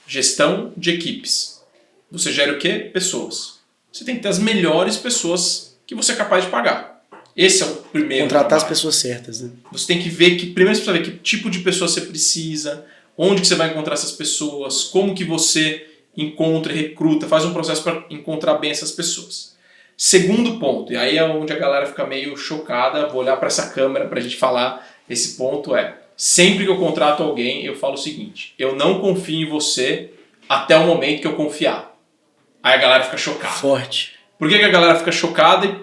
gestão de equipes. Você gera o quê? Pessoas. Você tem que ter as melhores pessoas que você é capaz de pagar. Esse é o primeiro Contratar trabalho. as pessoas certas, né? Você tem que ver primeiro você precisa ver que tipo de pessoa você precisa, onde que você vai encontrar essas pessoas, como que você encontra e recruta, faz um processo para encontrar bem essas pessoas. Segundo ponto, e aí é onde a galera fica meio chocada, vou olhar para essa câmera para a gente falar, esse ponto é, sempre que eu contrato alguém, eu falo o seguinte, eu não confio em você até o momento que eu confiar. Aí a galera fica chocada. Forte. Por que a galera fica chocada? E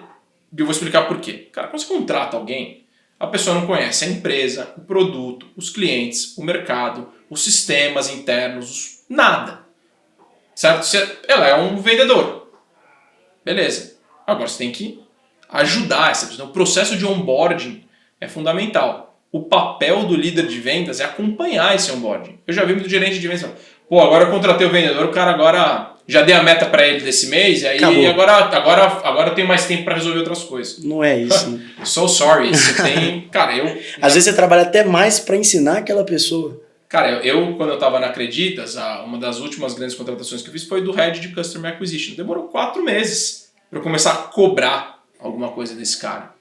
eu vou explicar por quê. Cara, quando você contrata alguém, a pessoa não conhece a empresa, o produto, os clientes, o mercado, os sistemas internos, nada. Certo? Ela é um vendedor. Beleza. Agora você tem que ajudar essa pessoa. O processo de onboarding é fundamental. O papel do líder de vendas é acompanhar esse onboarding. Eu já vi muito gerente de vendas falando, pô, agora eu contratei o vendedor, o cara agora já dei a meta para ele desse mês, e aí agora eu tenho mais tempo para resolver outras coisas. Não é isso. So sorry. Você tem... Cara, Às vezes você trabalha até mais para ensinar aquela pessoa. Cara, quando eu estava na Acreditas, uma das últimas grandes contratações que eu fiz foi do Head de Customer Acquisition. Demorou 4 meses para eu começar a cobrar alguma coisa desse cara.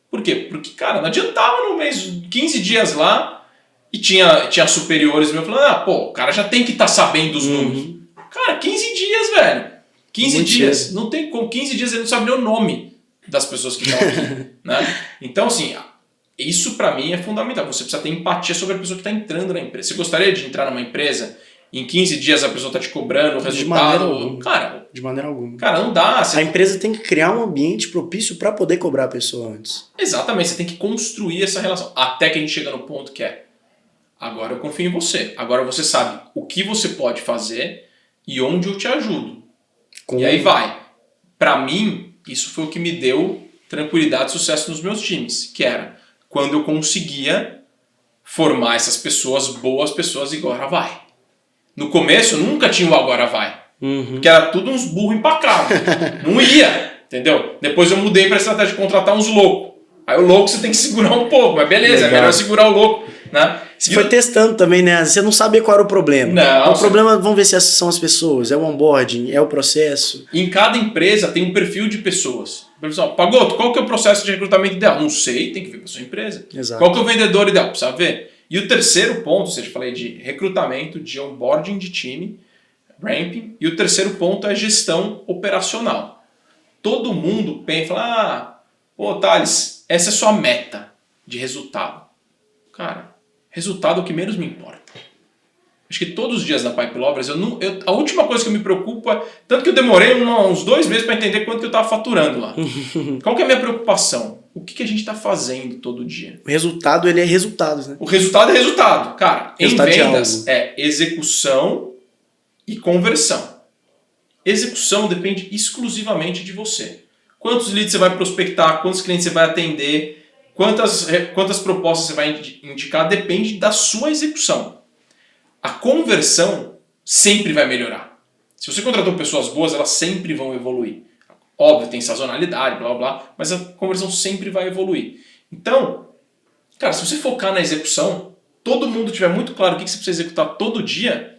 Por quê? Porque, cara, não adiantava no mês, 15 dias lá, e tinha superiores meus falando, pô, o cara já tem que estar sabendo dos números. Cara, 15 dias, velho. 15 muito dias. Cedo. Não tem como. 15 dias ele não sabe nem o nome das pessoas que estão aqui. Né? Então, assim, isso pra mim é fundamental. Você precisa ter empatia sobre a pessoa que está entrando na empresa. Você gostaria de entrar numa empresa e em 15 dias a pessoa está te cobrando o resultado? De maneira alguma. Cara, não dá. A empresa tem que criar um ambiente propício para poder cobrar a pessoa antes. Exatamente. Você tem que construir essa relação. Até que a gente chega no ponto que é, agora eu confio em você. Agora você sabe o que você pode fazer e onde eu te ajudo. E aí vai. Pra mim, isso foi o que me deu tranquilidade e sucesso nos meus times. Que era quando eu conseguia formar essas pessoas, boas pessoas, e agora vai. No começo, eu nunca tinha o agora vai. Porque era tudo uns burros empacados. Não ia, entendeu? Depois eu mudei pra estratégia de contratar uns loucos. Aí o louco você tem que segurar um pouco, mas beleza, legal. É melhor segurar o louco. Né? Você foi testando também, né? Você não sabia qual era o problema. Não, o problema, vamos ver se essas são as pessoas, é o onboarding, é o processo. Em cada empresa tem um perfil de pessoas. Pessoal, Pagoto, qual que é o processo de recrutamento ideal? Não sei, tem que ver para sua empresa. Exato. Qual que é o vendedor ideal? Precisa ver. E o terceiro ponto, ou seja, eu falei de recrutamento, de onboarding de time, ramping, e o terceiro ponto é gestão operacional. Todo mundo pensa e fala, pô, Thales, essa é sua meta de resultado. Cara, resultado é o que menos me importa. Acho que todos os dias na Pipe Lovers, a última coisa que eu me preocupo é... Tanto que eu demorei uns 2 meses para entender quanto que eu estava faturando lá. Qual que é a minha preocupação? O que a gente está fazendo todo dia? O resultado, ele é resultado, né? O resultado é resultado. Cara, resultado em vendas é execução e conversão. Execução depende exclusivamente de você. Quantos leads você vai prospectar, quantos clientes você vai atender, quantas propostas você vai indicar, depende da sua execução. A conversão sempre vai melhorar. Se você contratou pessoas boas, elas sempre vão evoluir. Óbvio, tem sazonalidade, blá, blá, blá, mas a conversão sempre vai evoluir. Então, cara, se você focar na execução, todo mundo tiver muito claro o que você precisa executar todo dia,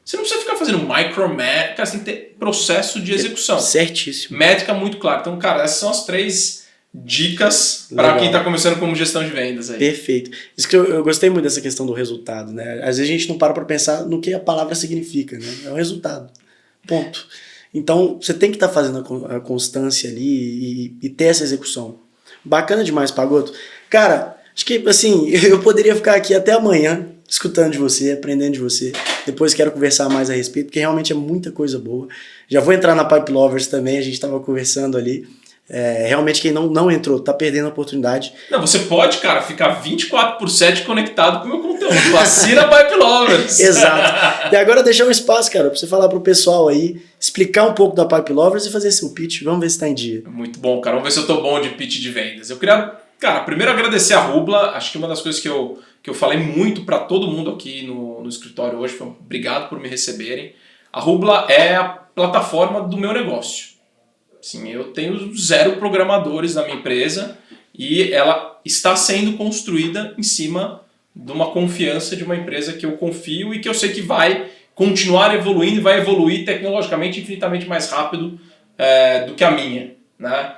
você não precisa ficar fazendo micromanagement, cara, você tem que ter processo de execução. Certíssimo. Métrica muito clara. Então, cara, essas são as 3 dicas para quem está começando como gestão de vendas aí. Perfeito. Isso que eu gostei muito dessa questão do resultado, né? Às vezes a gente não para pensar no que a palavra significa, né? É o resultado. Ponto. Então, você tem que estar fazendo a constância ali e ter essa execução. Bacana demais, Pagoto. Cara, acho que, assim, eu poderia ficar aqui até amanhã escutando de você, aprendendo de você. Depois quero conversar mais a respeito, porque realmente é muita coisa boa. Já vou entrar na Pipe Lovers também, a gente estava conversando ali. Realmente quem não entrou tá perdendo a oportunidade. Não, você pode, cara, ficar 24/7 conectado com o meu conteúdo. Assina a Pipe Lovers. Exato. E agora deixar um espaço, cara, pra você falar pro pessoal aí, explicar um pouco da Pipe Lovers e fazer seu pitch. Vamos ver se tá em dia. Muito bom, cara. Vamos ver se eu tô bom de pitch de vendas. Eu queria, cara, primeiro agradecer a Rubla. Acho que uma das coisas que eu falei muito para todo mundo aqui no escritório hoje foi obrigado por me receberem. A Rubla é a plataforma do meu negócio. Assim, eu tenho 0 programadores na minha empresa e ela está sendo construída em cima de uma confiança de uma empresa que eu confio e que eu sei que vai continuar evoluindo e vai evoluir tecnologicamente infinitamente mais rápido do que a minha, né?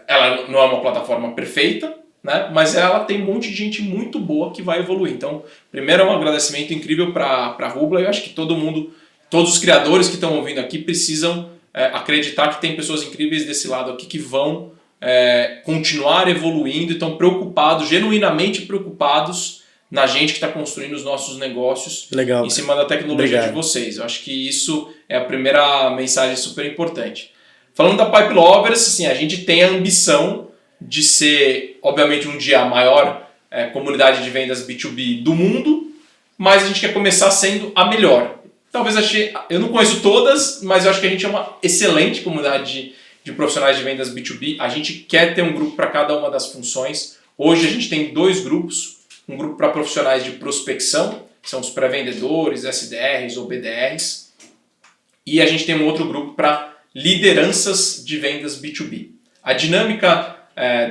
Ela não é uma plataforma perfeita, né? Mas ela tem um monte de gente muito boa que vai evoluir. Então, primeiro é um agradecimento incrível para a Rubla. Eu acho que todos os criadores que estão ouvindo aqui precisam acreditar que tem pessoas incríveis desse lado aqui que vão continuar evoluindo e estão preocupados, genuinamente preocupados na gente que está construindo os nossos negócios. Legal, em cima da tecnologia de vocês. Eu acho que isso é a primeira mensagem super importante. Falando da Pipe Lovers, assim, a gente tem a ambição de ser, obviamente, um dia a maior comunidade de vendas B2B do mundo, mas a gente quer começar sendo a melhor. Talvez eu não conheço todas, mas eu acho que a gente é uma excelente comunidade de profissionais de vendas B2B. A gente quer ter um grupo para cada uma das funções. Hoje a gente tem 2 grupos. Um grupo para profissionais de prospecção, que são os pré-vendedores, SDRs ou BDRs. E a gente tem um outro grupo para lideranças de vendas B2B. A dinâmica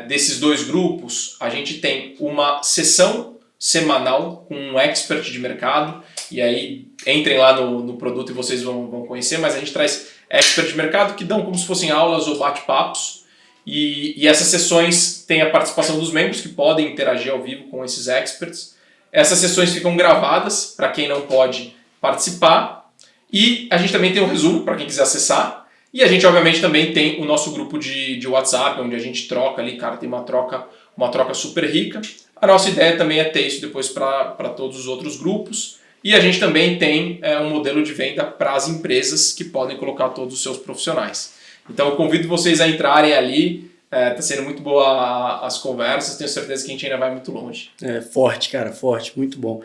desses 2 grupos, a gente tem uma sessão semanal com um expert de mercado, e aí entrem lá no produto e vocês vão conhecer, mas a gente traz expert de mercado que dão como se fossem aulas ou bate-papos. E essas sessões têm a participação dos membros que podem interagir ao vivo com esses experts. Essas sessões ficam gravadas para quem não pode participar. E a gente também tem um resumo para quem quiser acessar. E a gente, obviamente, também tem o nosso grupo de WhatsApp, onde a gente troca ali, cara, tem uma troca super rica. A nossa ideia também é ter isso depois para todos os outros grupos. E a gente também tem um modelo de venda para as empresas que podem colocar todos os seus profissionais. Então eu convido vocês a entrarem ali, tá sendo muito boa as conversas, tenho certeza que a gente ainda vai muito longe. Forte, cara, forte, muito bom.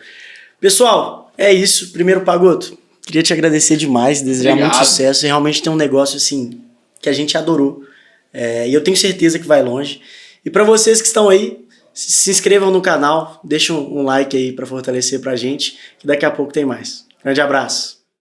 Pessoal, é isso. Primeiro, Pagotto, queria te agradecer demais, desejar muito sucesso e realmente ter um negócio assim que a gente adorou. E eu tenho certeza que vai longe. E para vocês que estão aí, se inscrevam no canal, deixem um like aí para fortalecer pra gente, que daqui a pouco tem mais. Grande abraço.